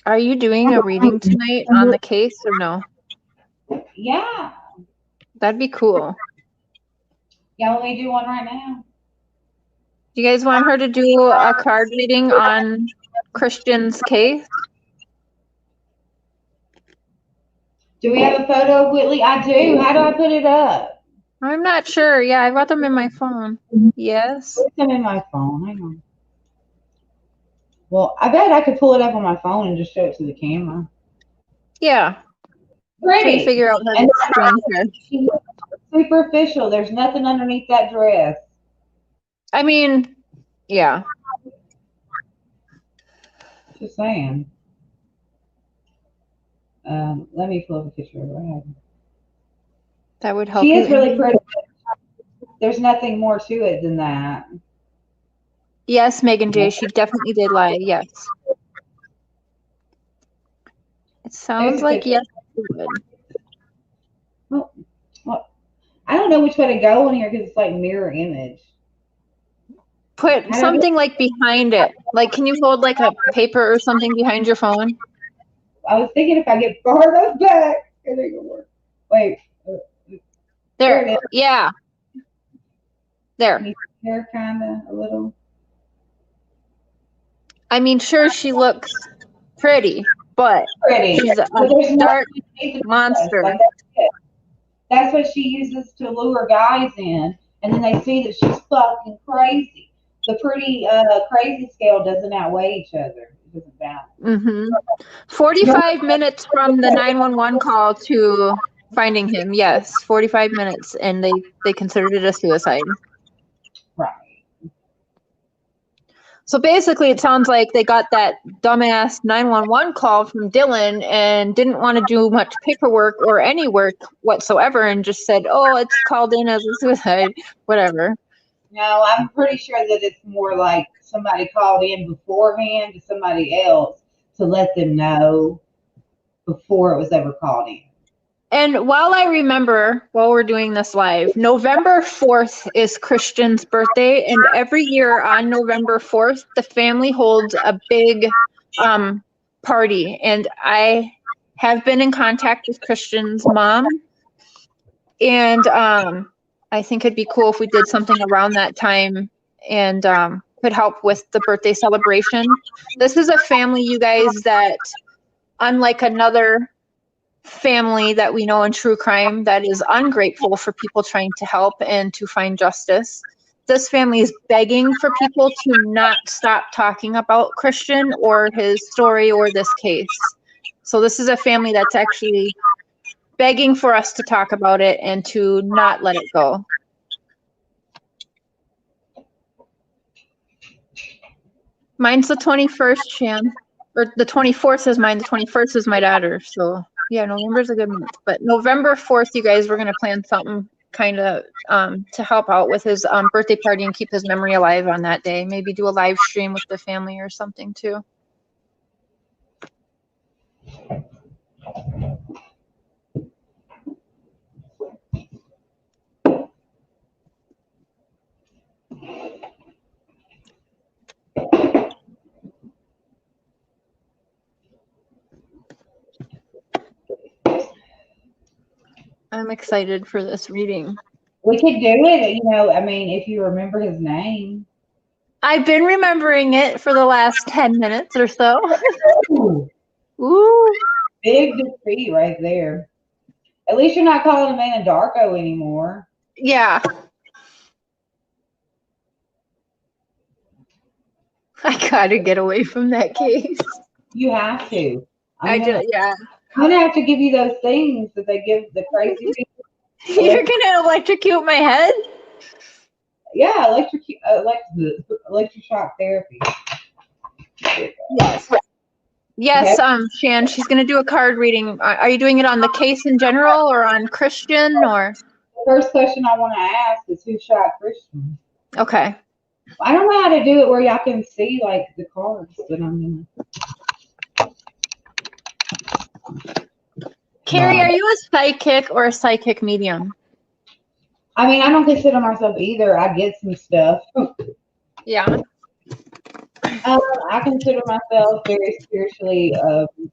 Are you doing a reading tonight on the case or no? Yeah. That'd be cool. Yeah, let me do one right now. Do you guys want her to do a card reading on Christian's case? Do we have a photo of Whitley? I do. How do I put it up? I'm not sure. Yeah, I got them in my phone. Yes. Put them in my phone. Hang on. Well, I bet I could pull it up on my phone and just show it to the camera. Yeah. Pretty. So figure out how to screen share. She's superficial. There's nothing underneath that dress. I mean, yeah. Just saying. Let me pull up a picture of her. That would help She you. is really pretty. There's nothing more to it than that. Yes, Megan J. She definitely did lie. Yes. It sounds like yes. It would. Well, I don't know which way to go on here because it's like mirror image. Put something like behind it. Like, can you hold like a paper or something behind your phone? I was thinking if I get far enough back, it ain't gonna work. Wait. There it is. Yeah. There. Hair kind of a little. I mean, sure, she looks pretty, but Pretty. she's a dark monster. Like, that's what she uses to lure guys in, and then they see that she's fucking crazy. The pretty crazy scale doesn't outweigh each other. It doesn't balance. 45 minutes from the 911 call to finding him. Yes, 45 minutes, and they considered it a suicide. Right. So basically, it sounds like they got that dumbass 911 call from Dylan and didn't want to do much paperwork or any work whatsoever and just said, oh, it's called in as a suicide, whatever. No, I'm pretty sure that it's more like somebody called in beforehand to somebody else to let them know before it was ever called in. And while we're doing this live, November 4th is Christian's birthday. And every year on November 4th, the family holds a big party. And I have been in contact with Christian's mom. And I think it'd be cool if we did something around that time and could help with the birthday celebration. This is a family, you guys, that unlike another family that we know in true crime that is ungrateful for people trying to help and to find justice. This family is begging for people to not stop talking about Christian or his story or this case. So this is a family that's actually begging for us to talk about it and to not let it go. Mine's the 21st, Shan. Or the 24th is mine. The 21st is my daughter. So yeah, November's a good month. But November 4th, you guys, we're going to plan something kind of to help out with his birthday party and keep his memory alive on that day. Maybe do a live stream with the family or something too. I'm excited for this reading. We could do it, I mean, if you remember his name. I've been remembering it for the last 10 minutes or so. Ooh. Big defeat right there. At least you're not calling him Anadarko anymore. Yeah. I gotta get away from that case. You have to. Yeah. I'm gonna have to give you those things that they give the crazy people. You're gonna electrocute my head? Yeah, electroshock therapy. Yes. Yes, okay. Shan, she's gonna do a card reading. Are you doing it on the case in general or on Christian or? The first question I want to ask is who shot Christian? Okay. I don't know how to do it where y'all can see like the cards that I'm gonna. Carrie, are you a psychic or a psychic medium? I mean, I don't consider myself either. I get some stuff. Yeah. I consider myself very spiritually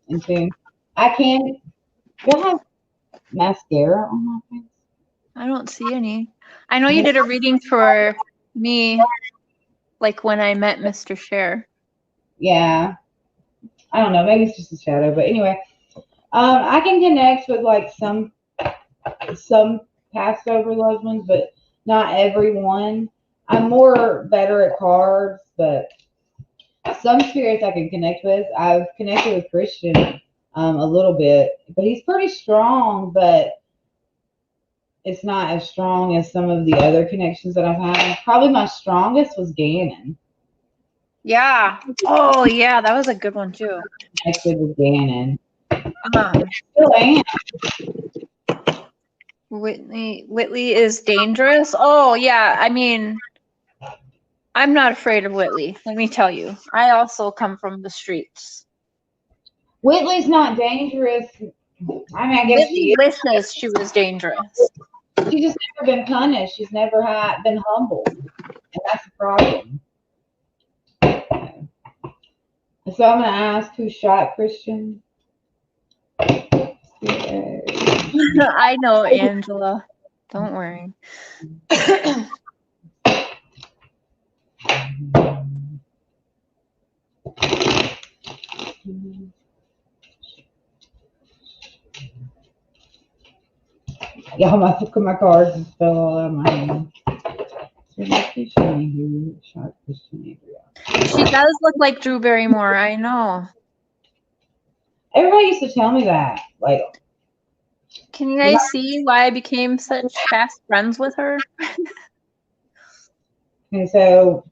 in tune. I can. Do I have mascara on my face? I don't see any. I know you did a reading for me, like when I met Mr. Cher. Yeah. I don't know. Maybe it's just a shadow. But anyway, I can connect with like some passed over loved ones, but not everyone. I'm more better at cards, but some spirits I can connect with. I've connected with Christian a little bit, but he's pretty strong, but it's not as strong as some of the other connections that I've had. Probably my strongest was Gannon. Yeah. Oh, yeah, that was a good one too. Connected with Gannon. Still am. Whitley is dangerous. Oh yeah, I mean, I'm not afraid of Whitley. Let me tell you, I also come from the streets. Whitley's not dangerous. I mean, I guess she Whitley is. wishes she was dangerous. She's just never been punished. She's never been humbled, and that's the problem. So I'm gonna ask who shot Christian. I know, Angela. Don't worry. Y'all must look at my cards and fell all out of my hand. Who shot Christian Andrea? She does look like Drew Barrymore. I know. Everybody used to tell me that. Like, Can you guys see why I became such fast friends with her? and so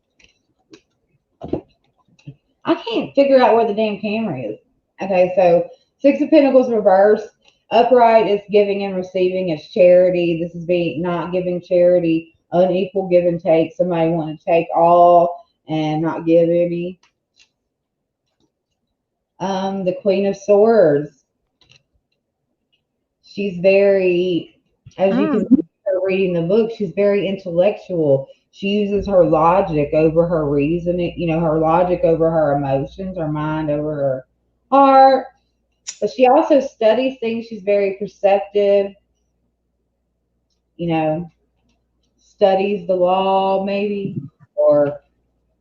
I can't figure out where the damn camera is. Okay, so Six of Pentacles reversed. Upright is giving and receiving. It's charity. This is being not giving charity. Unequal give and take. Somebody want to take all and not give any. The Queen of Swords. She's very, as you can see her reading the book, she's very intellectual. She uses her logic over her reasoning, her logic over her emotions, her mind over her heart. But she also studies things. She's very perceptive, studies the law maybe, or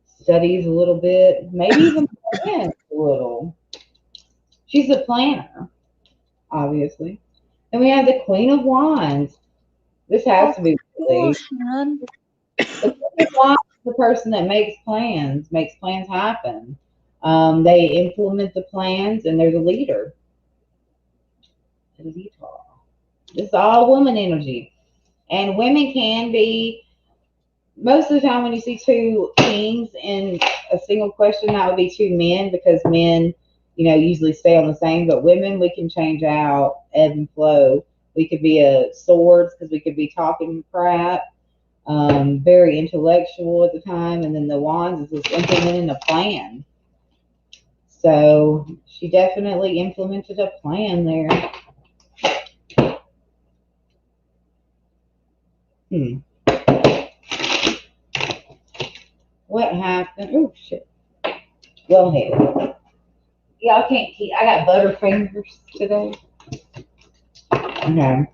studies a little bit, maybe even plans a little. She's a planner, obviously. Then we have the Queen of Wands. This has to be really. The Queen of Wands is the person that makes plans happen. They implement the plans, and they're the leader. This is all woman energy. And women can be, most of the time when you see two kings in a single question, that would be two men, because men, usually stay on the same. But women, we can change out, ebb and flow. We could be a swords because we could be talking crap, very intellectual at the time. And then the wands is just implementing a plan. So she definitely implemented a plan there. What happened? Oh, shit. Well, hey. Y'all can't keep. I got butterfingers today. Okay.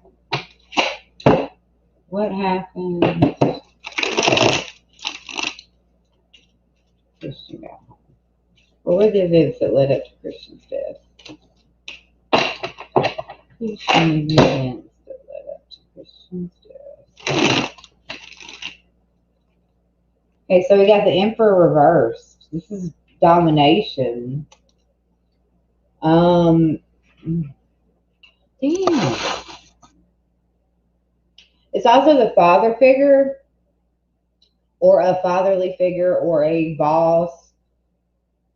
What happened? Christian got home. What were the events that led up to Christian's death? Christian events that led up to Christian's death. Okay, so we got the Emperor reversed. This is domination. Damn. It's also the father figure, or a fatherly figure, or a boss,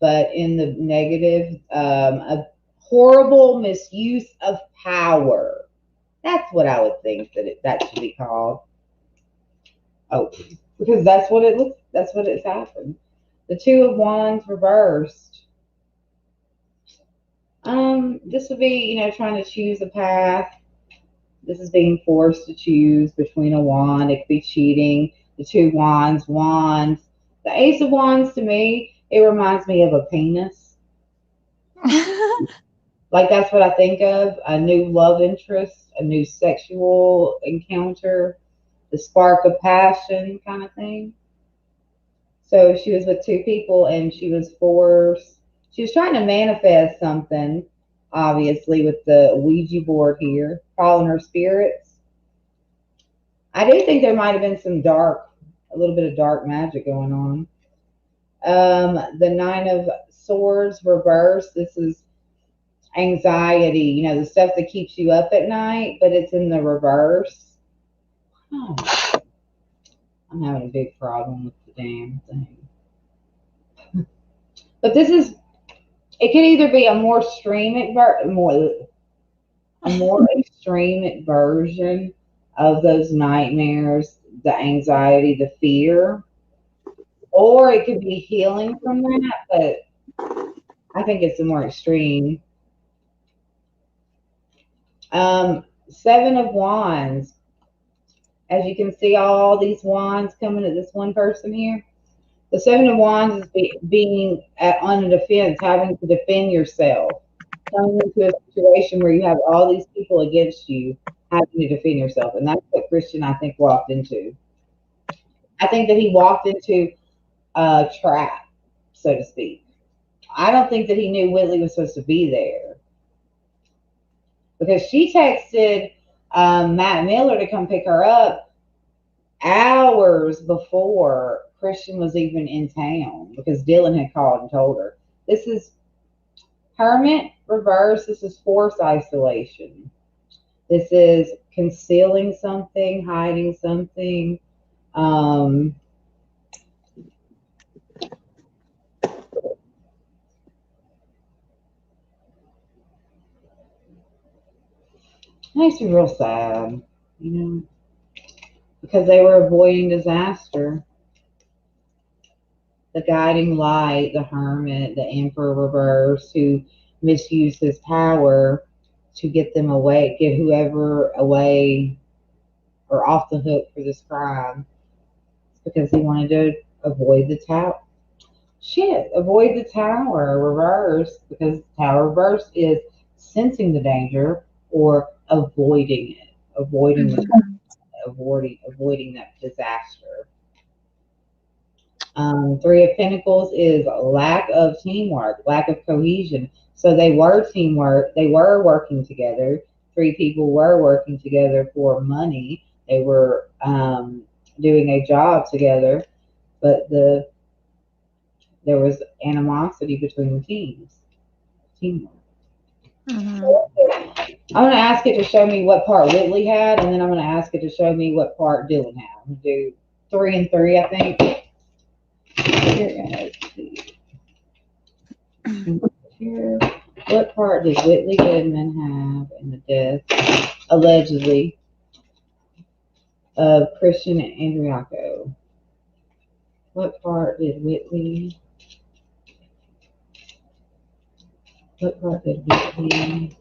but in the negative, a horrible misuse of power. That's what I would think that should be called. Oh, because that's what it's happened. The Two of Wands reversed. This would be, trying to choose a path. This is being forced to choose between a wand. It could be cheating. The two wands. The Ace of Wands, to me, it reminds me of a penis. Like, that's what I think of. A new love interest, a new sexual encounter, the spark of passion kind of thing. So she was with two people, and she was forced. She was trying to manifest something, obviously, with the Ouija board here, calling her spirits. I do think there might have been a little bit of dark magic going on. The Nine of Swords reversed. This is anxiety, the stuff that keeps you up at night, but it's in the reverse. Oh, I'm having a big problem with the damn thing. But it could either be a more extreme version of those nightmares, the anxiety, the fear, or it could be healing from that, but I think it's the more extreme. Seven of Wands. As you can see, all these wands coming at this one person here. The Seven of Wands is being on a defense, having to defend yourself, coming into a situation where you have all these people against you, having to defend yourself, and that's what Christian, I think, walked into. I think that he walked into a trap, so to speak. I don't think that he knew Whitley was supposed to be there because she texted Matt Miller to come pick her up hours before Christian was even in town because Dylan had called and told her. This is Hermit reverse. This is forced isolation. This is concealing something, hiding something. Makes me real sad, you know, because they were avoiding disaster. The guiding light, the hermit, the emperor reverse, who misused his power to get them away, get whoever away or off the hook for this crime. It's because he wanted to avoid the tower. Avoid the tower reverse, because the tower reverse is sensing the danger or avoiding it, avoiding the avoiding that disaster. Three of Pentacles is lack of teamwork, lack of cohesion. So they were teamwork. They were working together. Three people were working together for money. They were doing a job together, but there was animosity between the teams. Teamwork. Mm-hmm. I'm going to ask it to show me what part Whitley had, and then I'm going to ask it to show me what part Dylan had. I'm going to do 3 and 3, I think. Here, what part did Whitley Goodman have in the death, allegedly, of Christian Andreacchio? What part did Whitley? What part did Whitley?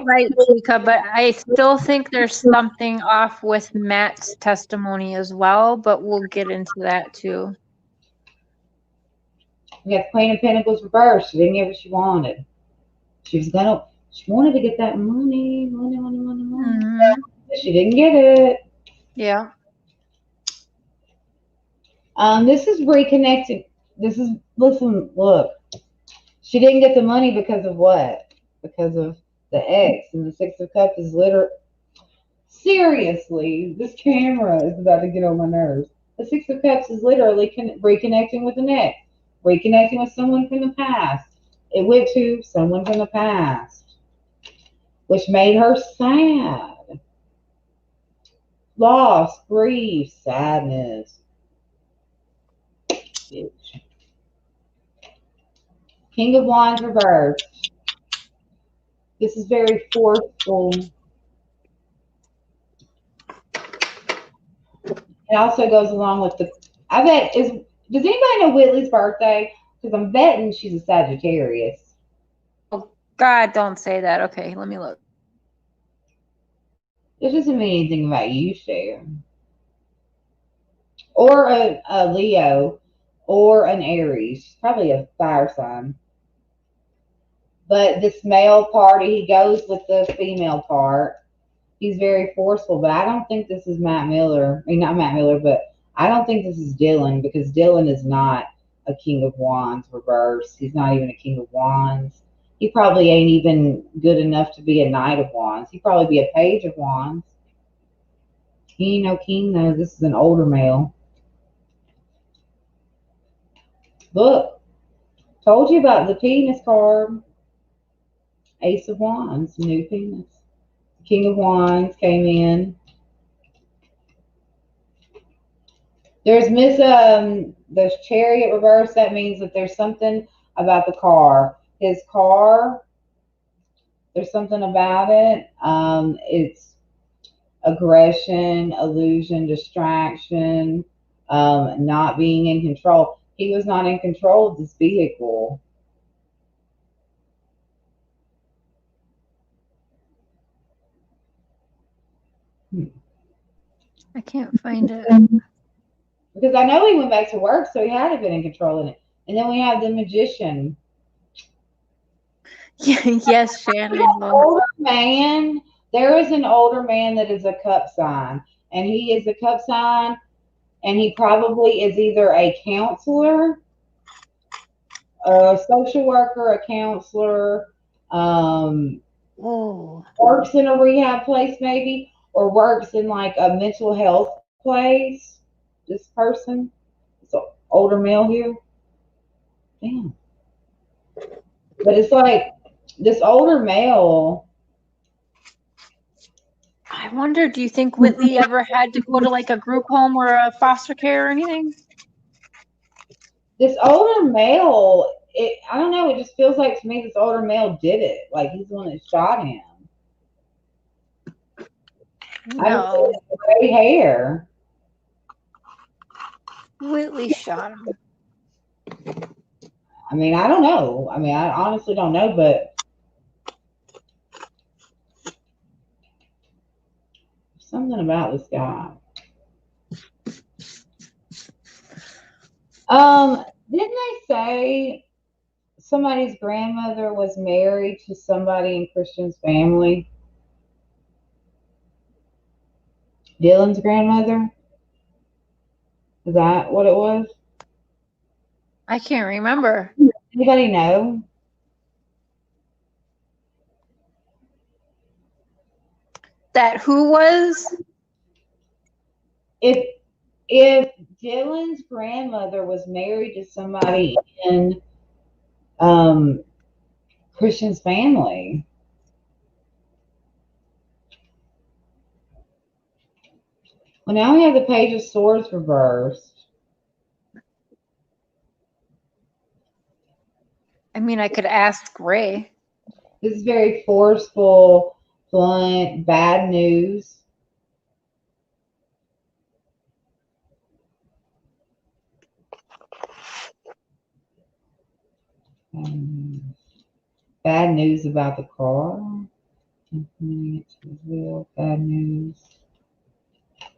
Right, Chica, but I still think there's something off with Matt's testimony as well, but we'll get into that too. We got Queen of Pentacles reversed. She didn't get what she wanted. She wanted to get that money. Mm-hmm. But she didn't get it. Yeah. This is reconnecting. Look. She didn't get the money because of what? Because of the ex. And the Six of Cups is literally. Seriously, this camera is about to get on my nerves. The Six of Cups is literally reconnecting with an ex, reconnecting with someone from the past. It went to someone from the past, which made her sad. Loss, grief, sadness. King of Wands reversed. This is very forceful. It also goes along with does anybody know Whitley's birthday? Because I'm betting she's a Sagittarius. Oh, God, don't say that. Okay, let me look. It doesn't mean anything about you, Cher. Or a Leo, or an Aries. Probably a fire sign. But this male party, he goes with the female part. He's very forceful, but I don't think this is Matt Miller. I mean, not Matt Miller, but I don't think this is Dylan, because Dylan is not a King of Wands reverse. He's not even a King of Wands. He probably ain't even good enough to be a Knight of Wands. He'd probably be a Page of Wands. He ain't no king, though. This is an older male. Look, told you about the penis card. Ace of Wands, new penis. King of Wands came in. There's there's Chariot reverse. That means that there's something about the car. His car, there's something about it. It's aggression, illusion, distraction, not being in control. He was not in control of this vehicle. I can't find it. Because I know he went back to work, so he had to been in control of it. And then we have the magician. Yes, Shannon. Older man. There is an older man that is a cup sign, and he is a cup sign, and he probably is either a counselor, a social worker, a counselor, Oh, works in a rehab place maybe, or works in like a mental health place. This person, it's an older male here. Damn. But it's like this older male. I wonder, do you think Whitley ever had to go to like a group home or a foster care or anything? This older male, I don't know, it just feels like to me this older male did it. Like he's the one that shot him. I don't see No, the gray hair. Whitley shot him. I mean, I don't know. I mean, I honestly don't know, but something about this guy. Didn't they say somebody's grandmother was married to somebody in Christian's family? Dylan's grandmother? Is that what it was? I can't remember. Anybody know? That who was? If Dylan's grandmother was married to somebody in Christian's family. Well, now we have the Page of Swords reversed. I mean, I could ask Ray. This is very forceful, blunt, bad news. Bad news about the car. Bad news.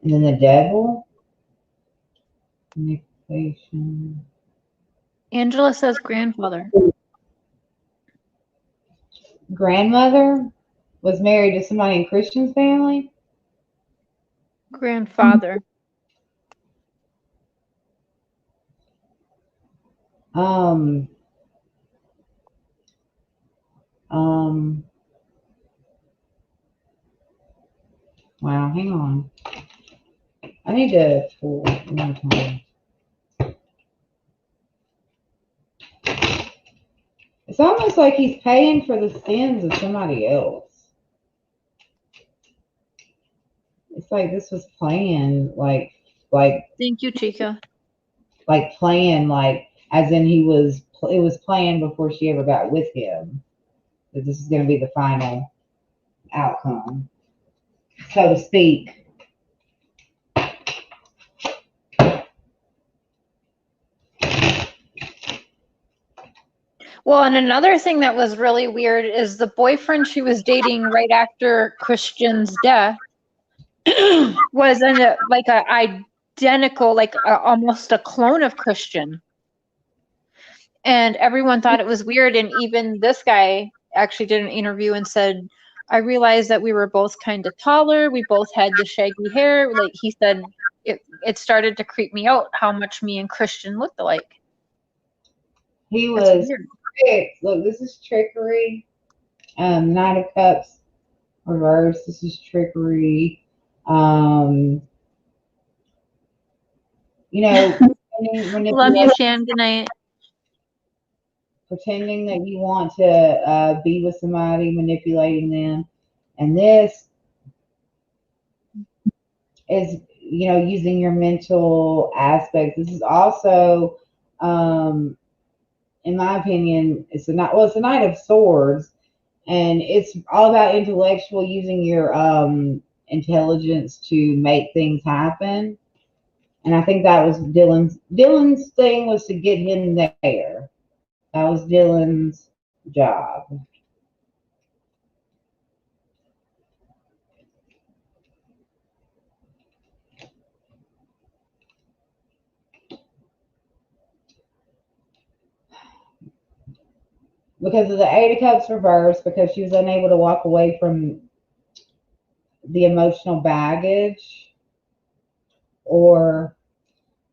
And then the devil. Manipulation. Angela says grandfather. Grandmother was married to somebody in Christian's family. Grandfather. Wow, hang on. I need to pull one more time. It's almost like he's paying for the sins of somebody else. It's like this was planned, like Thank you, Chica. like planned, like as in it was planned before she ever got with him. That this is going to be the final outcome, so to speak. Well, and another thing that was really weird is the boyfriend she was dating right after Christian's death was like a identical, like almost a clone of Christian. And everyone thought it was weird. And even this guy actually did an interview and said, I realized that we were both kind of taller. We both had the shaggy hair. Like he said, it started to creep me out how much me and Christian looked alike. He was tricked. Look, this is trickery. Knight of Cups reverse. This is trickery. You know, love you, Shan. Good night. Pretending that you want to be with somebody, manipulating them, and this is, you know, using your mental aspects. This is also, in my opinion, it's a Knight of Swords, and it's all about intellectual, using your intelligence to make things happen. And I think that was Dylan's thing was to get him there. That was Dylan's job. Because of the Eight of Cups reversed, because she was unable to walk away from the emotional baggage, or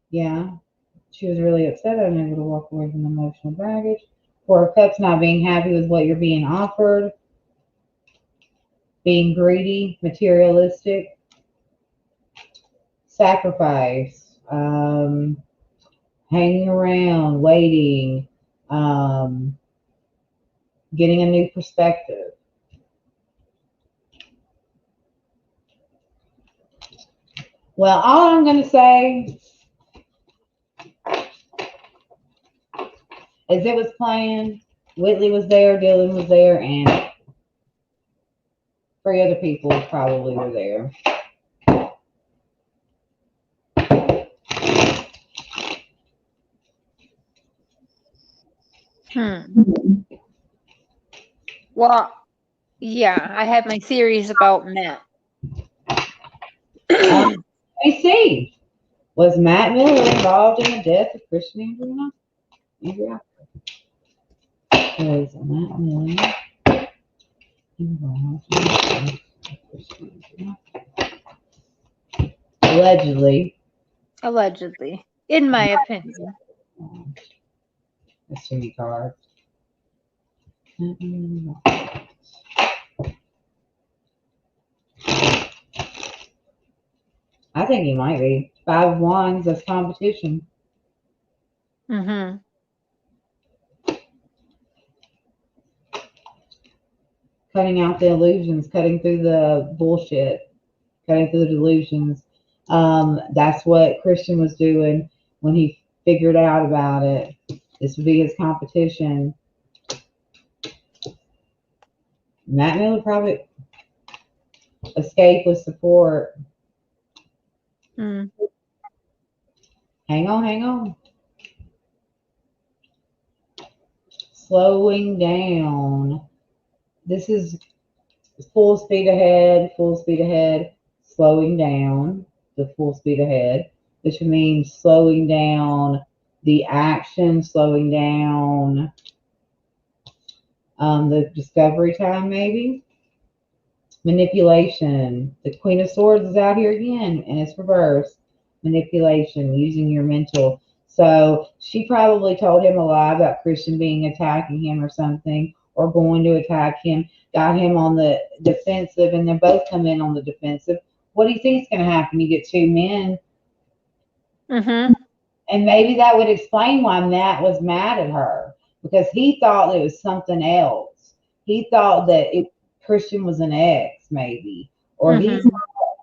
yeah, she was really upset, unable to walk away from the emotional baggage. Four of Cups, not being happy with what you're being offered, being greedy, materialistic, sacrifice, hanging around, waiting, getting a new perspective. Well, all I'm going to say is it was planned. Whitley was there, Dylan was there, and 3 other people probably were there. Well, yeah, I have my theories about Matt. Let me see. Was Matt Miller involved in the death of Christian Andreacchio? Was Matt Miller involved in the death of Christian Andreacchio? Allegedly. Allegedly, in my opinion. That's too many cards. I think he might be. 5 of Wands, that's competition. Mm-hmm. Cutting out the illusions, cutting through the bullshit, cutting through the delusions. That's what Christian was doing when he figured out about it. This would be his competition. Matt Miller probably escape with support. Mm. Hang on, hang on. Slowing down. This is full speed ahead, slowing down, the full speed ahead, which means slowing down the action, slowing down the discovery time, maybe. Manipulation. The Queen of Swords is out here again, and it's reversed. Manipulation, using your mental. So she probably told him a lie about Christian being attacking him or something, or going to attack him, got him on the defensive, and then both come in on the defensive. What do you think is going to happen? You get 2 men. Mm-hmm. And maybe that would explain why Matt was mad at her, because he thought it was something else. He thought that Christian was an ex, maybe, or he thought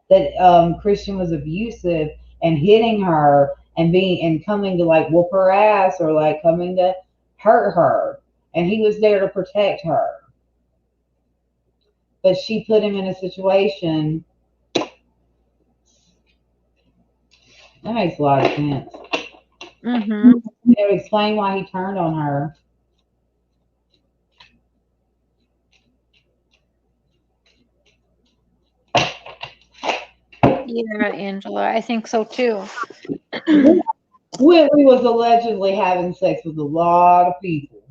that Christian was abusive and hitting her and coming to like whoop her ass, or like coming to hurt her, and he was there to protect her. But she put him in a situation that makes a lot of sense. Mm-hmm. It would explain why he turned on her. Yeah, Angela, I think so too. Whitley was allegedly having sex with a lot of people.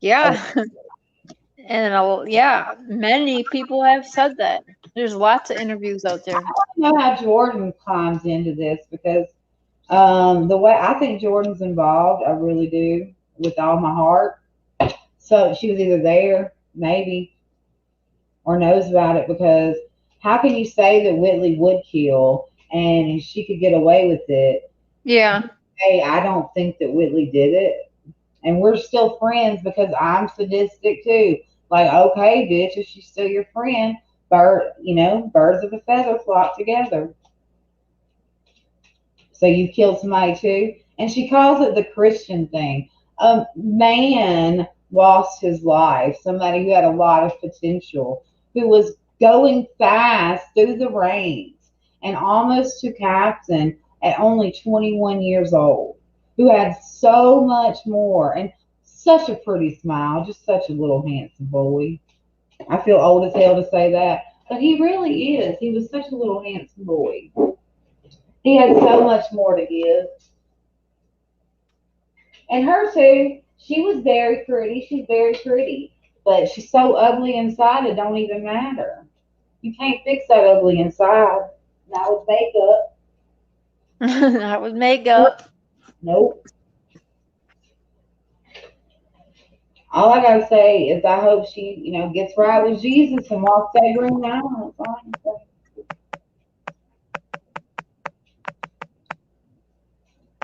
Yeah. And yeah, many people have said that. There's lots of interviews out there. I don't know how Jordan climbs into this, because the way I think Jordan's involved, I really do, with all my heart. So she was either there, maybe, or knows about it, because how can you say that Whitley would kill and she could get away with it? Yeah. Hey, I don't think that Whitley did it. And we're still friends because I'm sadistic too. Like, okay, bitch, if she's still your friend, birds of a feather flock together. So you killed somebody too? And she calls it the Christian thing. A man lost his life. Somebody who had a lot of potential, who was going fast through the ranks and almost to captain at only 21 years old, who had so much more and such a pretty smile, just such a little handsome boy. I feel old as hell to say that, but he really is. He was such a little handsome boy. He had so much more to give. And her too. She was very pretty. She's very pretty. But she's so ugly inside it don't even matter. You can't fix that ugly inside. Not with makeup. That was makeup. Nope. All I gotta say is I hope she, gets right with Jesus and walks that green aisle. That's all I can say.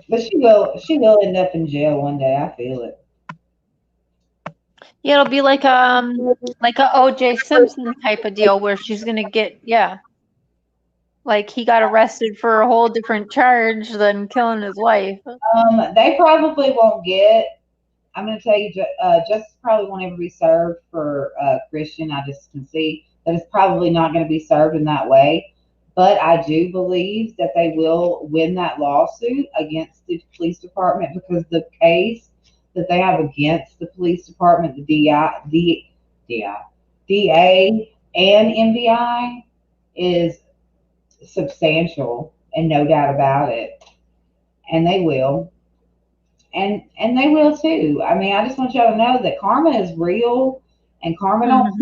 But she will end up in jail one day. I feel it. Yeah, it'll be like a O.J. Simpson type of deal where she's gonna get, yeah, like he got arrested for a whole different charge than killing his wife. They probably won't get. I'm going to tell you, justice probably won't ever be served for Christian. I just can see that it's probably not going to be served in that way. But I do believe that they will win that lawsuit against the police department because the case that they have against the police department, the DA, and MVI, is substantial and no doubt about it. And they will. And they will too. I mean, I just want y'all to know that karma is real, and karma don't.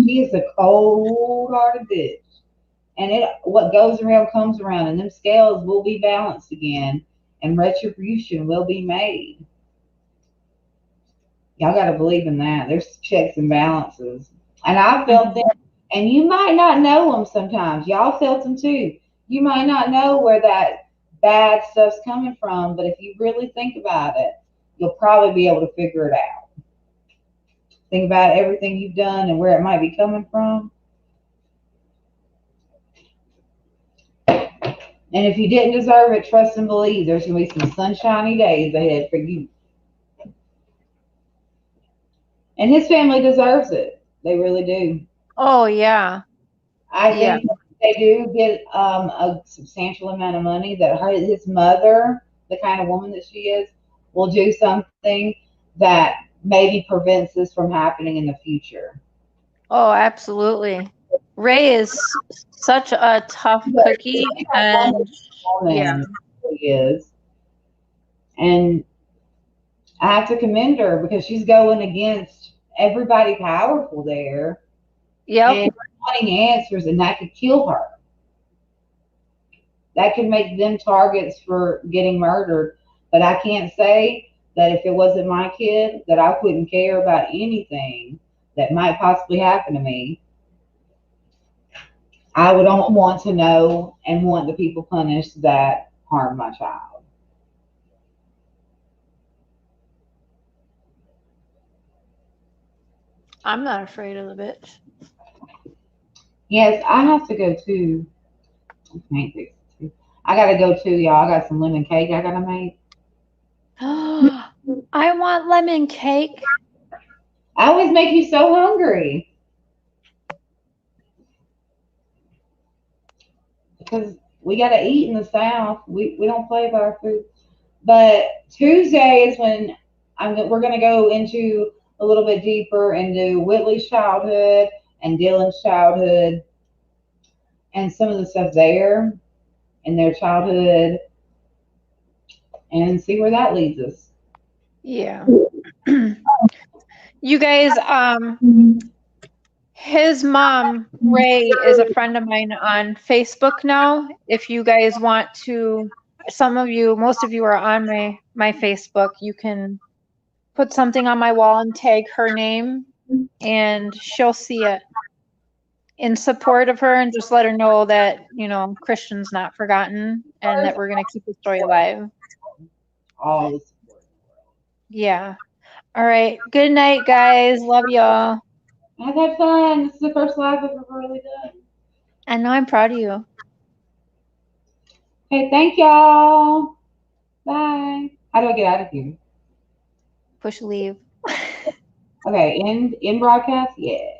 She is a cold-hearted bitch, and what goes around comes around, and them scales will be balanced again, and retribution will be made. Y'all got to believe in that. There's checks and balances, and I felt them, and you might not know them sometimes. Y'all felt them too. You might not know where that bad stuff's coming from, but if you really think about it, you'll probably be able to figure it out. Think about everything you've done and where it might be coming from. And if you didn't deserve it, trust and believe there's going to be some sunshiny days ahead for you. And his family deserves it. They really do. Oh yeah. I think they do get a substantial amount of money that his mother, the kind of woman that she is, will do something that maybe prevents this from happening in the future. Oh, absolutely. Ray is such a tough cookie, and yeah, He is. And I have to commend her because she's going against everybody powerful there and wanting answers, and that could kill her. That could make them targets for getting murdered. But I can't say that if it wasn't my kid, that I wouldn't care about anything that might possibly happen to me. I would want to know and want the people punished that harmed my child. I'm not afraid of the bitch. Yes, I have to go too. I gotta go too, y'all. I got some lemon cake I gotta make. I want lemon cake. I always make you so hungry. Because we gotta eat in the South. We don't play about our food. But Tuesday is when we're gonna go into a little bit deeper into Whitley's childhood and Dylan's childhood and some of the stuff there in their childhood and see where that leads us. Yeah. You guys, his mom, Ray, is a friend of mine on Facebook now. If you guys want to, most of you are on my Facebook, you can put something on my wall and tag her name, and she'll see it in support of her, and just let her know that, Christian's not forgotten and that we're going to keep the story alive. All the support. Yeah. All right. Good night, guys. Love y'all. I've had fun. This is the first live I've ever really done. I know, I'm proud of you. Hey, thank y'all. Bye. How do I get out of here? Push leave. Okay, in broadcast, yeah.